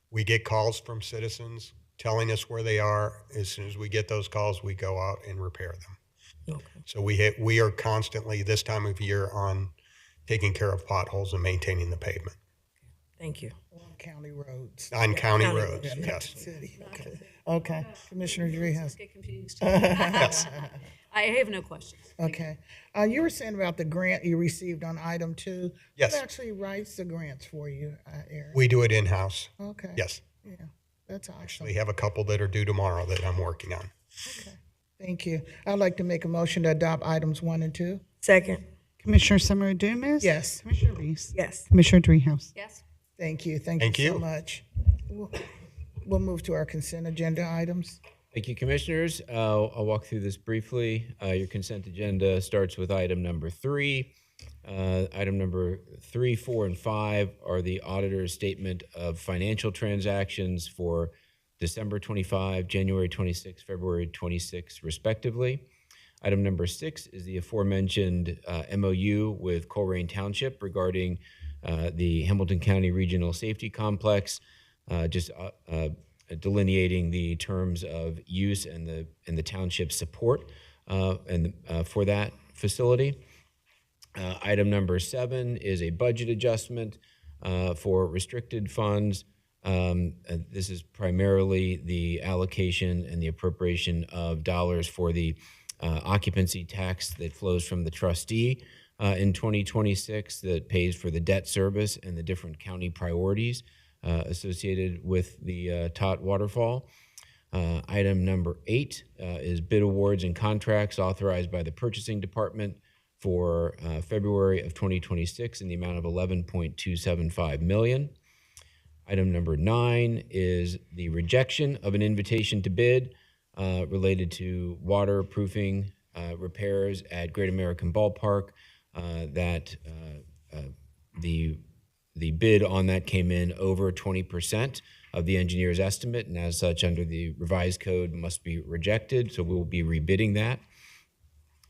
We get calls from citizens telling us where they are. As soon as we get those calls, we go out and repair them. Okay. So we are constantly this time of year on taking care of potholes and maintaining the pavement Thank you. On county roads. on county county roads. roads. Yes. City. Okay. Okay. Commissioner Dreehouse. Get confused. Yes. I have no questions. Okay. You were saying about the grant you received on item 2. Yes. Who actually writes the grants for you, Eric? We do it in-house. Okay. Yes. Yeah, that's awesome. We have a couple that are due tomorrow that I'm working on. Okay. Thank you. I'd like to make a motion to adopt items 1 and 2. Second. Commissioner Summer Dumas? Yes. Commissioner Reese? Yes. Commissioner Dreehouse? Yes? Thank you. Thank Thank you so you. much. We'll move to our consent agenda items. Thank you, commissioners. I'll walk through this briefly. Your consent agenda starts with item number 3. Item number 3, 4, and 5 are the auditor's statement of financial transactions for December 25, January 26, February 26, respectively. Item number 6 is the aforementioned MOU with Colerain Township regarding the Hamilton County Regional Safety Complex, delineating the terms of use and the township support for that facility. Item number 7 is a budget adjustment for restricted funds. This is primarily the allocation and the appropriation of dollars for the occupancy tax that flows from the trustee in 2026 that pays for the debt service and the different county priorities associated with the Tot waterfall. Item number 8 is bid awards and contracts authorized by the purchasing department for February of 2026 in the amount of $11.275 million. Item number 9 is the rejection of an invitation to bid related to waterproofing repairs at Great American Ballpark that the the bid on that came in over 20% of the engineer's estimate, and as such, under the revised code, must be rejected. So we will be rebidding that.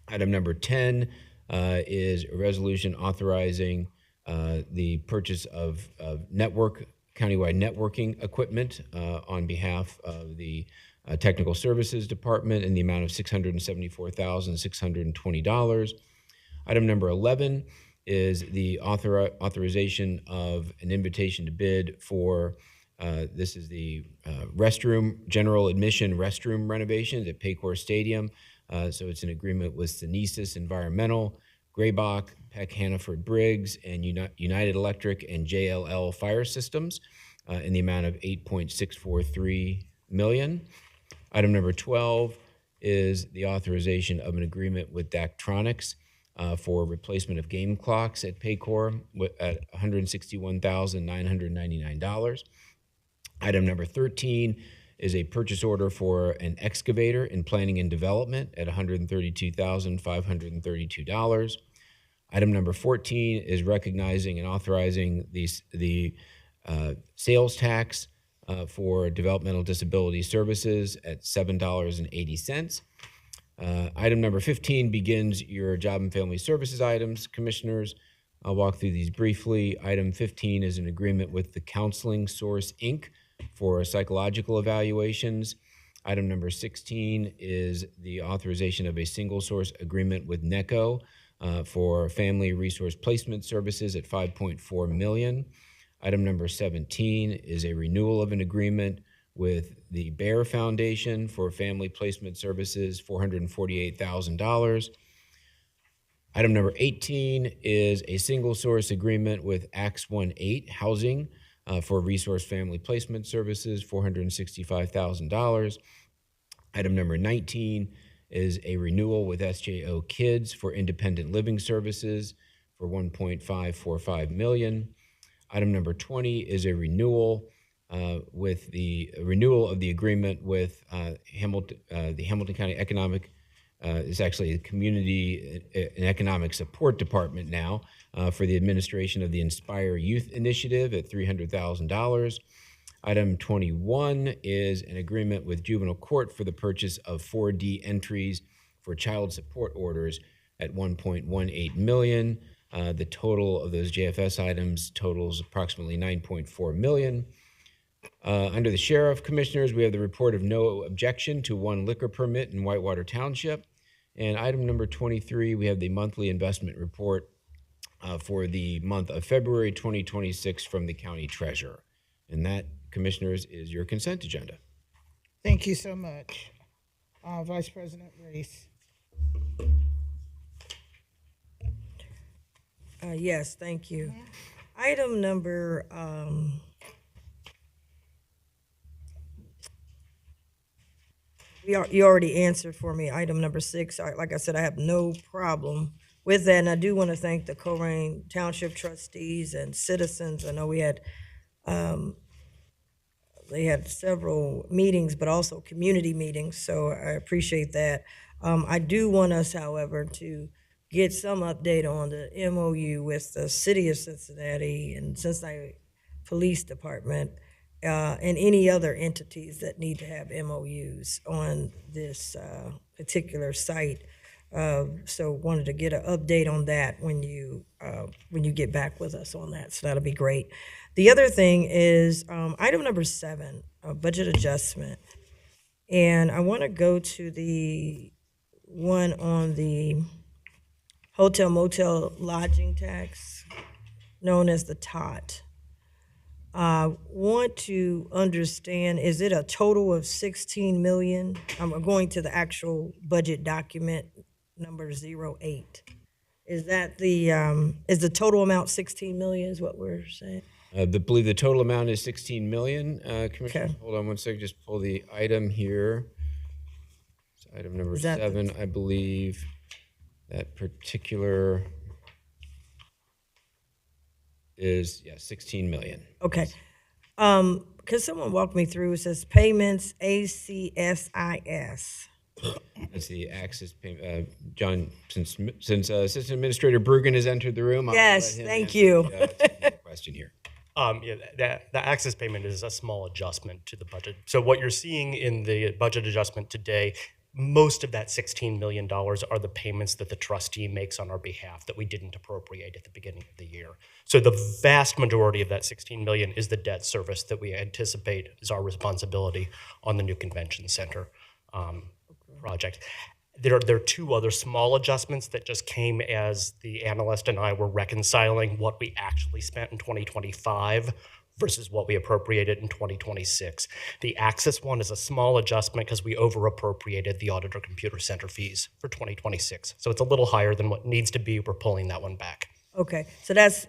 Item number 10 is a resolution authorizing the purchase of countywide networking equipment on behalf of the Technical Services Department in the amount of $674,620. Item number 11 is the authorization of an invitation to bid for this is the general admission restroom renovations at Paycor Stadium. So it's an agreement with Synesis Environmental, Graybach, Peck Hannaford Briggs, and United Electric and JLL Fire Systems in the amount of $8.643 million. Item number 12 is the authorization of an agreement with Daktronics for replacement of game clocks at Paycor at $161,999. Item number 13 is a purchase order for an excavator in planning and development at $132,532. Item number 14 is recognizing and authorizing the sales tax for developmental disability services at $7.80. Item number 15 begins your Job and Family Services items, Commissioners. I'll walk through these briefly. Item 15 is an agreement with the Counseling Source, Inc. for psychological evaluations. Item number 16 is the authorization of a single source agreement with NECO for family resource placement services at $5.4 million. Item number 17 is a renewal of an agreement with the Bear Foundation for family placement services, $448,000. Item number 18 is a single source agreement with Acts 18 Housing for resource family placement services, $465,000. Item number 19 is a renewal with SJO Kids for independent living services for $1.545 million. Item number 20 is a renewal with the renewal of the agreement with the Hamilton County Economic. It's actually a Community and Economic Support Department now for the administration of the Inspire Youth Initiative at $300,000. Item 21 is an agreement with Juvenile Court for the purchase of 4D entries for child support orders at $1.18 million. The total of those JFS items totals approximately $9.4 million. Under the Sheriff, Commissioners, we have the report of no objection to one liquor permit in Whitewater Township. And item number 23, we have the monthly investment report for the month of February 2026 from the County Treasurer. And that, Commissioners, is your consent agenda. Thank you so much. Vice President Reese. Yes, thank you. Item number, you already answered for me, item number 6. Like I said, I have no problem with that, and I do want to thank the Colerain Township trustees and citizens. I know we had, they had several meetings, but also community meetings, so I appreciate that. I do want us, however, to get some update on the MOU with the City of Cincinnati and Cincinnati Police Department and any other entities that need to have MOUs on this particular site. So wanted to get an update on that when you get back with us on that. So that'll be great. The other thing is item number 7, budget adjustment. And I want to go to the one on the hotel motel lodging tax, known as the TOT. I want to understand, is it a total of 16 million? I'm going to the actual budget document, number 08. Is that is the total amount 16 million is what we're saying? I believe the total amount is 16 million. Commissioner, Okay. hold on one second, just pull the item here. It's item number 7, I believe. That particular is, 16 million. Okay. Could someone walk me through? It says payments, ACSIS. That's the Access payment. John, since Assistant Administrator Brugan has entered the room, I'll Yes, let him thank answer you. the question. question here. The access payment is a small adjustment to the budget. So what you're seeing in the budget adjustment today, most of that $16 million are the payments that the trustee makes on our behalf that we didn't appropriate at the beginning of the year. So the vast majority of that $16 million is the debt service that we anticipate is our responsibility on the new convention center project. There are two other small adjustments that just came as the analyst and I were reconciling what we actually spent in 2025 versus what we appropriated in 2026. The access one is a small adjustment because we over appropriated the auditor computer center fees for 2026. So it's a little higher than what needs to be. We're pulling that one back. Okay, so that's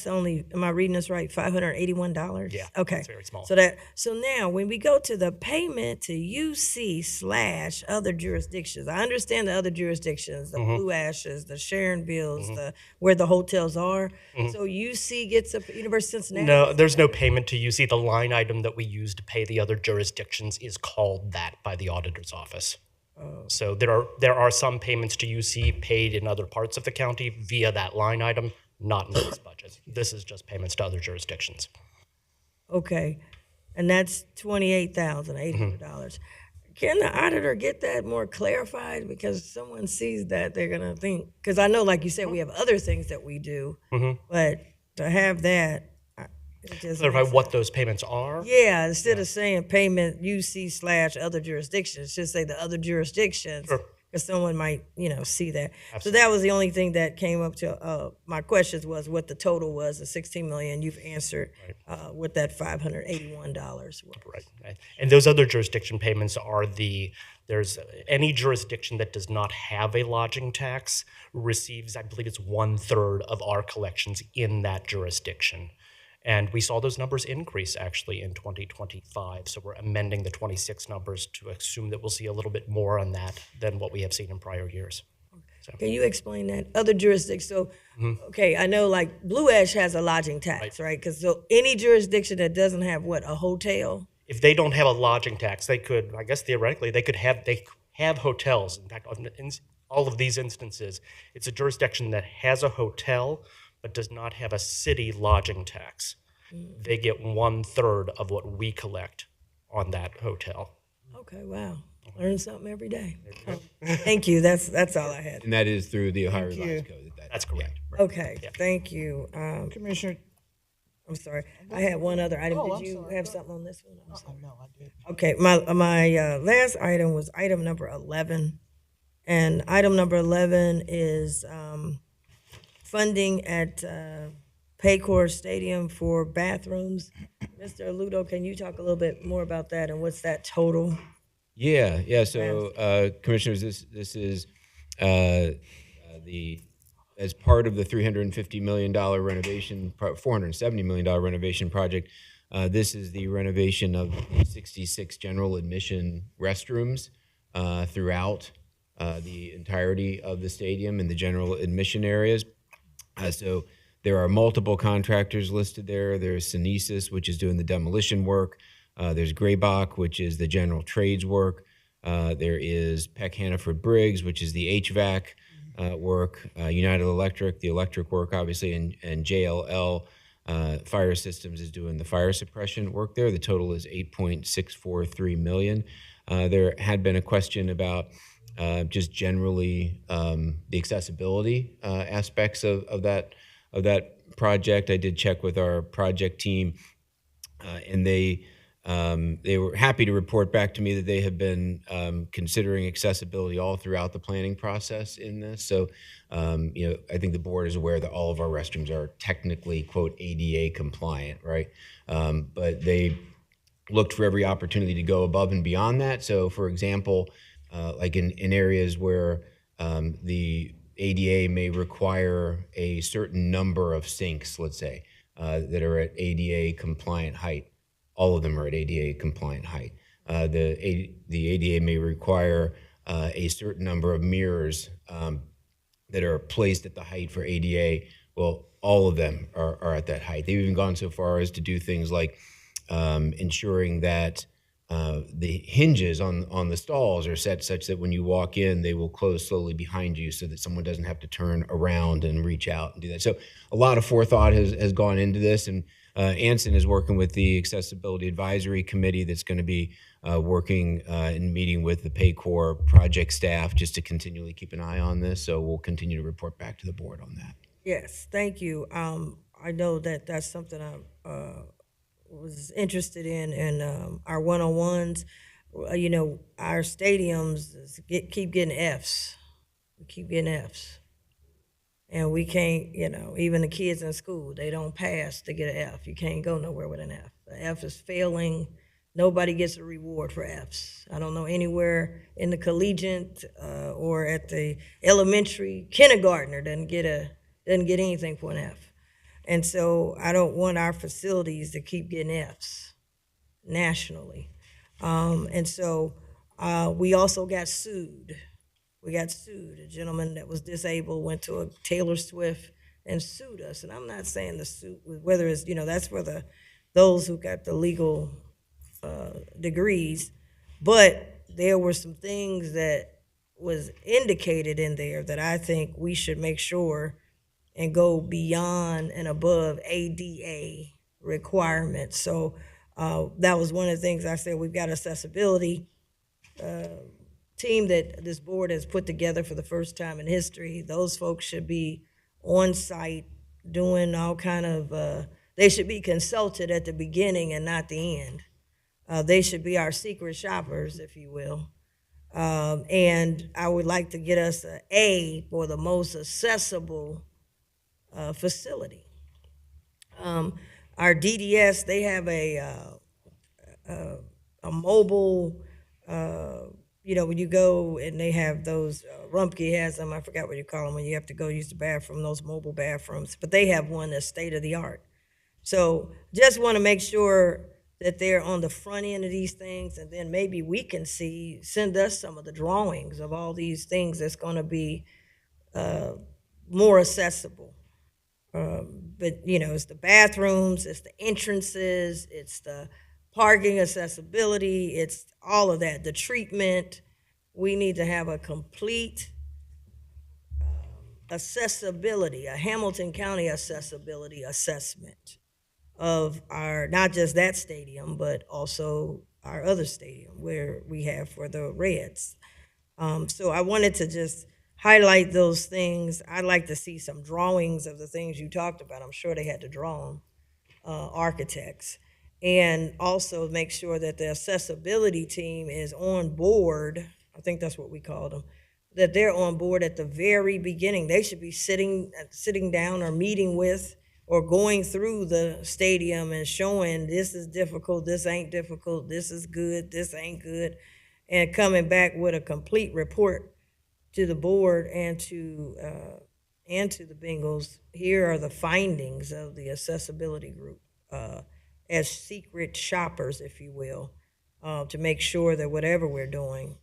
only, am I reading this right? $581? Yeah, Okay. it's very small. So now when we go to the payment to UC / other jurisdictions, I understand the other jurisdictions, the Blue Ashes, the Sharonvilles, the where the hotels are. So UC gets a University of Cincinnati. No, there's no payment to UC. The line item that we use to pay the other jurisdictions is called that by the auditor's office. So there are some payments to UC paid in other parts of the county via that line item, not in this budget. This is just payments to other jurisdictions. Okay, and that's $28,800. Can the auditor get that more clarified? Because someone sees that, they're gonna think, because I know, like you said, we have other things that we do, but to have that, it just Clarify makes- what those payments are. Yeah, instead of saying payment UC / other jurisdictions, just say the other jurisdictions. Sure. Because someone might, see that. Absolutely. So that was the only thing that came up to my questions was what the total was, the 16 million. You've answered what that $581 was. Right. And those other jurisdiction payments are there's any jurisdiction that does not have a lodging tax receives, I believe it's 1/3 of our collections in that jurisdiction. And we saw those numbers increase actually in 2025. So we're amending the 26 numbers to assume that we'll see a little bit more on that than what we have seen in prior years. Can you explain that? Other jurisdictions. So, okay, I know like Blue Ash has a lodging tax, right? Because so any jurisdiction that doesn't have a hotel? If they don't have a lodging tax, they could, I guess theoretically, they have hotels. In fact, in all of these instances, it's a jurisdiction that has a hotel but does not have a city lodging tax. They get 1/3 of what we collect on that hotel. Okay, wow. Learn something every day. Thank you. That's all I had. And that is through the Ohio Thank Revised you. Code. That's correct. Okay, thank you. Commissioner. I'm sorry. I had one other item. Oh, Did I'm you sorry. have something on this one? I'm sorry. No, I did. Okay, my last item was item number 11, and item number 11 is funding at Paycor Stadium for bathrooms. Mr. Ludo, can you talk a little bit more about that and what's that total? Yeah. So, commissioners, this is as part of the $350 million renovation, $470 million renovation project. This is the renovation of the 66 general admission restrooms throughout the entirety of the stadium and the general admission areas. So there are multiple contractors listed there. There's Synesis, which is doing the demolition work. There's Graybach, which is the general trades work. There is Peck Hannaford Briggs, which is the HVAC work. United Electric, the electric work, obviously, and JLL Fire Systems is doing the fire suppression work there. The total is $8.643 million. There had been a question about just generally the accessibility aspects of that project. I did check with our project team, and they were happy to report back to me that they have been considering accessibility all throughout the planning process in this. So, I think the board is aware that all of our restrooms are technically, quote, ADA compliant, right? But they looked for every opportunity to go above and beyond that. So, for example, like in areas where the ADA may require a certain number of sinks, let's say, that are at ADA compliant height. All of them are at ADA compliant height. The ADA may require a certain number of mirrors that are placed at the height for ADA. Well, all of them are at that height. They've even gone so far as to do things like ensuring that the hinges on the stalls are set such that when you walk in, they will close slowly behind you so that someone doesn't have to turn around and reach out and do that. So a lot of forethought has gone into this, and Anson is working with the Accessibility Advisory Committee that's going to be working and meeting with the Paycor project staff just to continually keep an eye on this. So we'll continue to report back to the board on that. Yes, thank you. I know that that's something I was interested in our one-on-ones. You know, our stadiums keep getting Fs. We keep getting Fs. And we can't, you know, even the kids in school, they don't pass to get an F. You can't go nowhere with an F. The F is failing. Nobody gets a reward for Fs. I don't know anywhere in the collegiate or at the elementary, kindergartner doesn't get anything for an F. And so I don't want our facilities to keep getting Fs nationally. And so we also got sued. We got sued. A gentleman that was disabled went to a Taylor Swift and sued us. And I'm not saying the suit, whether it's, you know, that's for those who got the legal degrees, but there were some things that was indicated in there that I think we should make sure and go beyond and above ADA requirements. So that was one of the things I said. We've got accessibility team that this board has put together for the first time in history. Those folks should be on site doing all kind of, they should be consulted at the beginning and not the end. They should be our secret shoppers, if you will. And I would like to get us an A for the most accessible facility. Our DDS, they have a mobile, you know, when you go and they have those, Rumpke has them, I forgot what you call them, when you have to go use the bathroom, those mobile bathrooms, but they have one that's state of the art. So just want to make sure that they're on the front end of these things, and then maybe we can send us some of the drawings of all these things that's going to be more accessible. But, you know, it's the bathrooms, it's the entrances, it's the parking accessibility, it's all of that, the treatment. We need to have a complete accessibility, a Hamilton County accessibility assessment of our, not just that stadium, but also our other stadium where we have for the Reds. So I wanted to just highlight those things. I'd like to see some drawings of the things you talked about. I'm sure they had to draw them, architects. And also make sure that the accessibility team is on board, I think that's what we call them, that they're on board at the very beginning. They should be sitting down or meeting with or going through the stadium and showing this is difficult, this ain't difficult, this is good, this ain't good, and coming back with a complete report to the board and to the Bengals. Here are the findings of the accessibility group as secret shoppers, if you will, to make sure that whatever we're doing,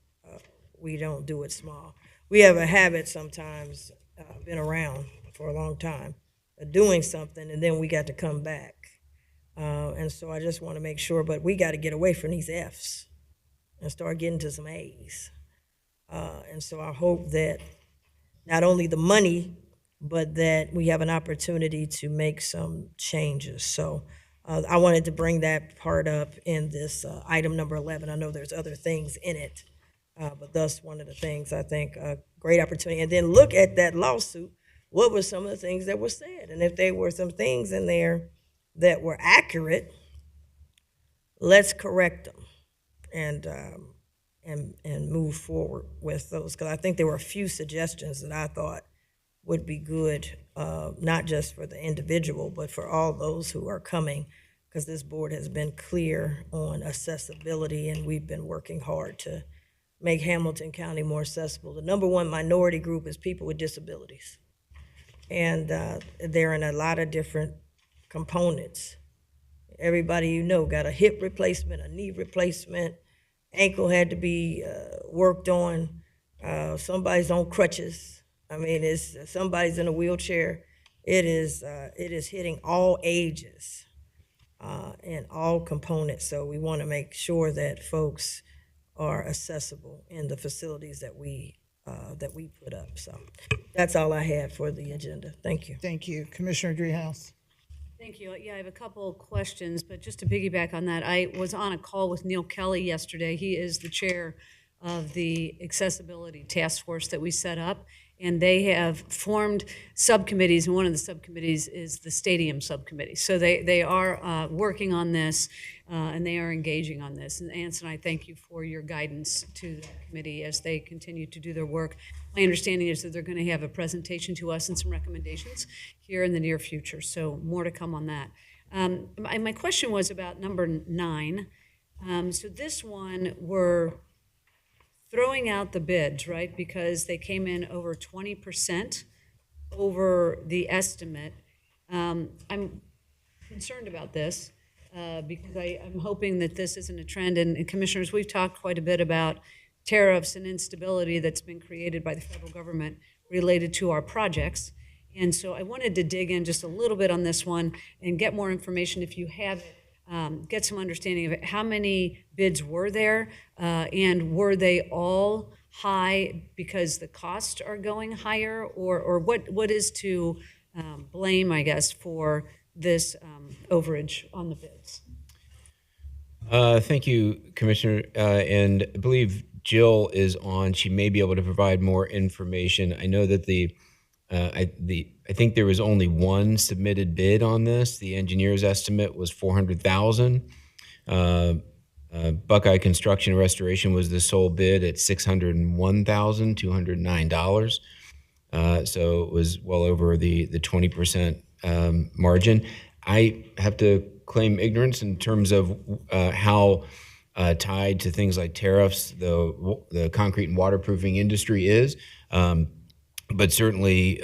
we don't do it small. We have a habit sometimes, been around for a long time, doing something, and then we got to come back. And so I just want to make sure, but we got to get away from these Fs and start getting to some As. And so I hope that not only the money, but that we have an opportunity to make some changes. So I wanted to bring that part up in this item number 11. I know there's other things in it, but that's one of the things I think a great opportunity. And then look at that lawsuit. What were some of the things that were said? And if there were some things in there that were accurate, let's correct them and move forward with those. Because I think there were a few suggestions that I thought would be good, not just for the individual, but for all those who are coming, because this board has been clear on accessibility, and we've been working hard to make Hamilton County more accessible. The number one minority group is people with disabilities. And they're in a lot of different components. Everybody you know got a hip replacement, a knee replacement, ankle had to be worked on, somebody's on crutches. I mean, somebody's in a wheelchair. It is hitting all ages. in all components. So we want to make sure that folks are accessible in the facilities that we put up. So that's all I had for the agenda. Thank you. Thank you. Commissioner Dreehouse. Thank you. Yeah, I have a couple questions, but just to piggyback on that, I was on a call with Neil Kelly yesterday. He is the chair of the accessibility task force that we set up, and they have formed subcommittees, and one of the subcommittees is the stadium subcommittee. So they are working on this, and they are engaging on this. And Anson, I thank you for your guidance to the committee as they continue to do their work. My understanding is that they're going to have a presentation to us and some recommendations here in the near future. So more to come on that. My question was about number 9. So this one, we're throwing out the bids, right? Because they came in over 20% over the estimate. I'm concerned about this because I'm hoping that this isn't a trend. And commissioners, we've talked quite a bit about tariffs and instability that's been created by the federal government related to our projects. And so I wanted to dig in just a little bit on this one and get more information if you have it, get some understanding of it. How many bids were there, and were they all high because the costs are going higher, or what is to blame, I guess, for this overage on the bids? Thank you, Commissioner. And I believe Jill is on. She may be able to provide more information. I know that I think there was only one submitted bid on this. The engineer's estimate was $400,000. Buckeye Construction and Restoration was the sole bid at $601,209. So it was well over the 20% margin. I have to claim ignorance in terms of how tied to things like tariffs the concrete and waterproofing industry is. But certainly,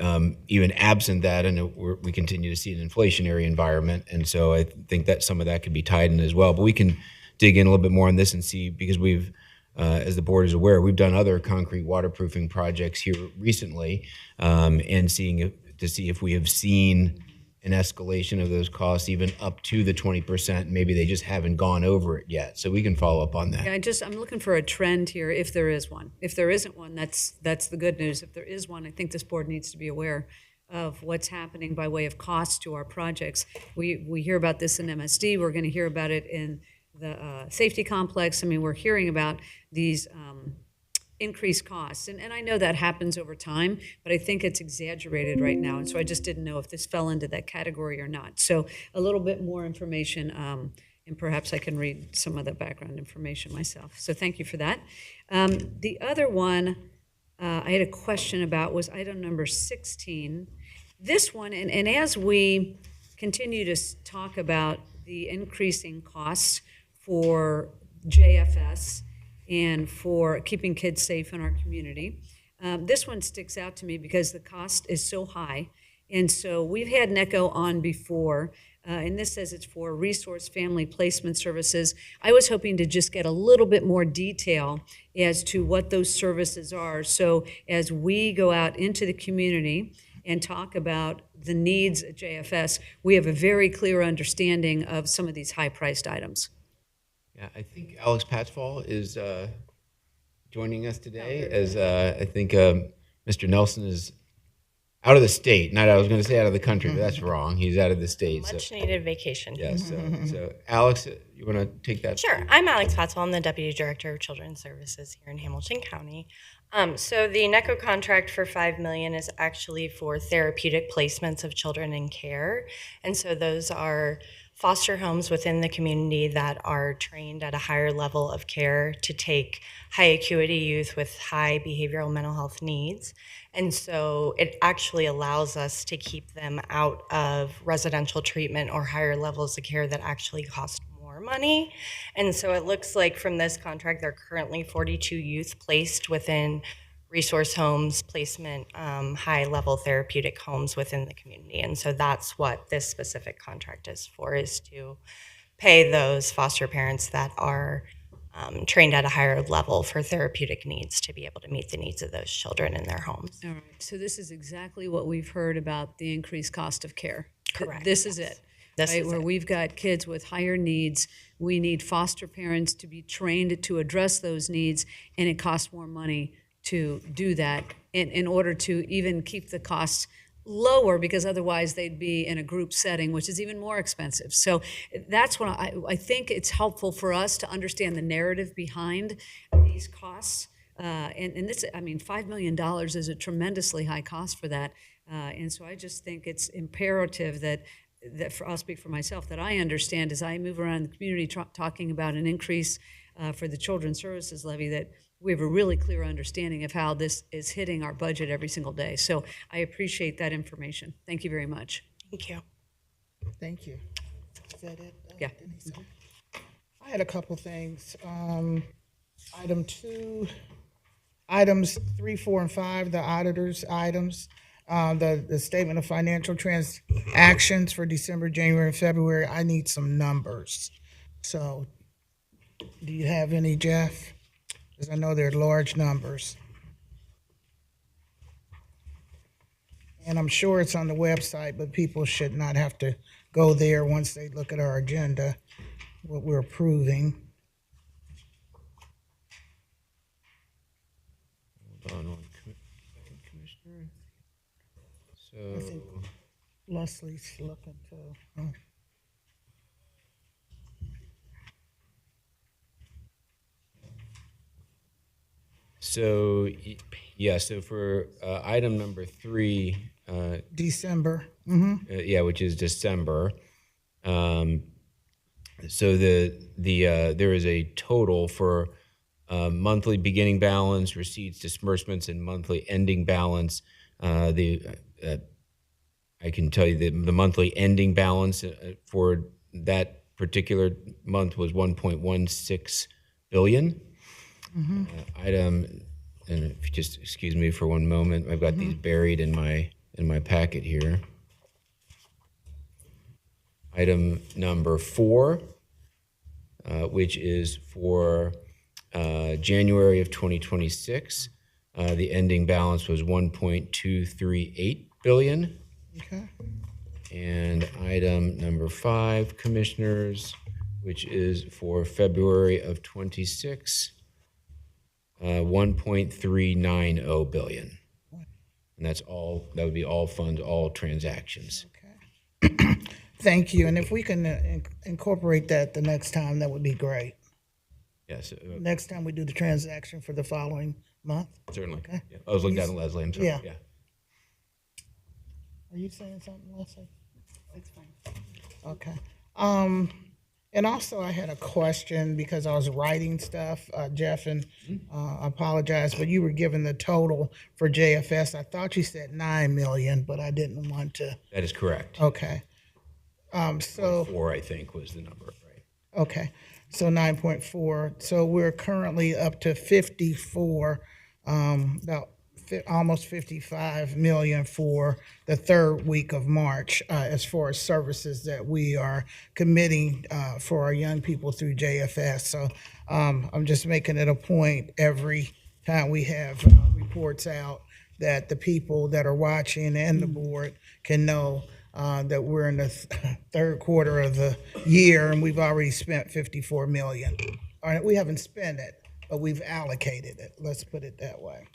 even absent that, and we continue to see an inflationary environment, and so I think that some of that could be tied in as well. But we can dig in a little bit more on this and see, because we've, as the board is aware, we've done other concrete waterproofing projects here recently, and to see if we have seen an escalation of those costs even up to the 20%. Maybe they just haven't gone over it yet. So we can follow up on that. Yeah, I'm looking for a trend here, if there is one. If there isn't one, that's the good news. If there is one, I think this board needs to be aware of what's happening by way of cost to our projects. We hear about this in MSD. We're going to hear about it in the safety complex. I mean, we're hearing about these increased costs. And I know that happens over time, but I think it's exaggerated right now. And so I just didn't know if this fell into that category or not. So a little bit more information, and perhaps I can read some of the background information myself. So thank you for that. The other one I had a question about was item number 16. This one, and as we continue to talk about the increasing costs for JFS, and for keeping kids safe in our community. This one sticks out to me because the cost is so high. And so we've had NECO on before, and this says it's for Resource Family Placement Services. I was hoping to just get a little bit more detail as to what those services are. So as we go out into the community and talk about the needs at JFS, we have a very clear understanding of some of these high-priced items. Yeah, I think Alex Patchfall is joining us today, as I think Mr. Nelson is out of the state. I was going to say out of the country, but that's wrong. He's out of the state. Much needed vacation. Yes. So Alex, you want to take that? Sure. I'm Alex Patzel. I'm the Deputy Director of Children's Services here in Hamilton County. So the NECO contract for $5 million is actually for therapeutic placements of children in care. And so those are foster homes within the community that are trained at a higher level of care to take high acuity youth with high behavioral mental health needs. And so it actually allows us to keep them out of residential treatment or higher levels of care that actually cost more money. And so it looks like from this contract, there are currently 42 youth placed within resource homes, placement, high-level therapeutic homes within the community. And so that's what this specific contract is for, is to pay those foster parents that are trained at a higher level for therapeutic needs to be able to meet the needs of those children in their homes. All right, so this is exactly what we've heard about the increased cost of care. Correct. This is it. This right? is Where it. we've got kids with higher needs. We need foster parents to be trained to address those needs, and it costs more money to do that in order to even keep the costs lower, because otherwise they'd be in a group setting, which is even more expensive. So that's when I think it's helpful for us to understand the narrative behind these costs. And this, I mean, $5 million is a tremendously high cost for that. And so I just think it's imperative that I'll speak for myself, that I understand as I move around the community talking about an increase for the Children's Services Levy, that we have a really clear understanding of how this is hitting our budget every single day. So I appreciate that information. Thank you very much. Thank you. Thank you. Is that it? Yeah. Denise? I had a couple things. Item 2, items 3, 4, and 5, the auditor's items. The statement of financial transactions for December, January, and February. I need some numbers. So, do you have any, Jeff? Because I know they're large numbers. And I'm sure it's on the website, but people should not have to go there once they look at our agenda, what we're approving. Hold on one second, Commissioner. I think So, Leslie's looking to. Oh. yeah, so for item number 3, December. yeah, which is December. So there is a total for monthly beginning balance, receipts, disbursements, and monthly ending balance. I can tell you that the monthly ending balance for that particular month was 1.16 billion. Item, and if you just excuse me for one moment, I've got these buried in my packet here. Item number 4, which is for January of 2026. The ending balance was 1.238 billion. Okay. And item number 5, Commissioners, which is for February of 26, 1.390 billion. And that's all, that would be all funds, all transactions. Okay. Thank you. And if we can incorporate that the next time, that would be great. Yes, Next time we do the transaction for the following month. certainly. Okay. Yeah. I was looking down at Leslie, I'm sorry. Yeah. Yeah. Are you saying something, Leslie? It's fine. Okay. And also I had a question because I was writing stuff, Jeff, and I apologize, but you were given the total for JFS. I thought you said 9 million, but I didn't want to. That is correct. Okay. So 4, I think, was the number, right? okay, so 9.4. So we're currently up to 54, almost 55 million for the third week of March, as far as services that we are committing for our young people through JFS. So I'm just making it a point every time we have reports out that the people that are watching and the board can know that we're in the third quarter of the year and we've already spent 54 million. All right, we haven't spent it, but we've allocated it. Let's put it that way.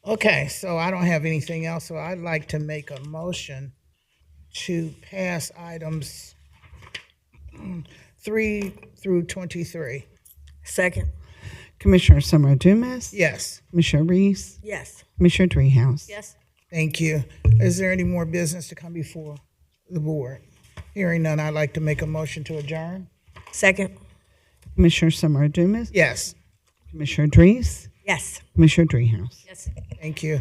Okay, so I don't have anything else, so I'd like to make a motion to pass items 3 through 23. Second. Commissioner Summer Dumas. Yes, Commissioner Reese. Yes. Commissioner Dreehouse. Yes. thank you. Is there any more business to come before the board? Hearing none, I'd like to make a motion to adjourn. Second. Commissioner Summer Dumas. Yes, Commissioner Drees. Yes. Commissioner Dreehouse. Yes. thank you.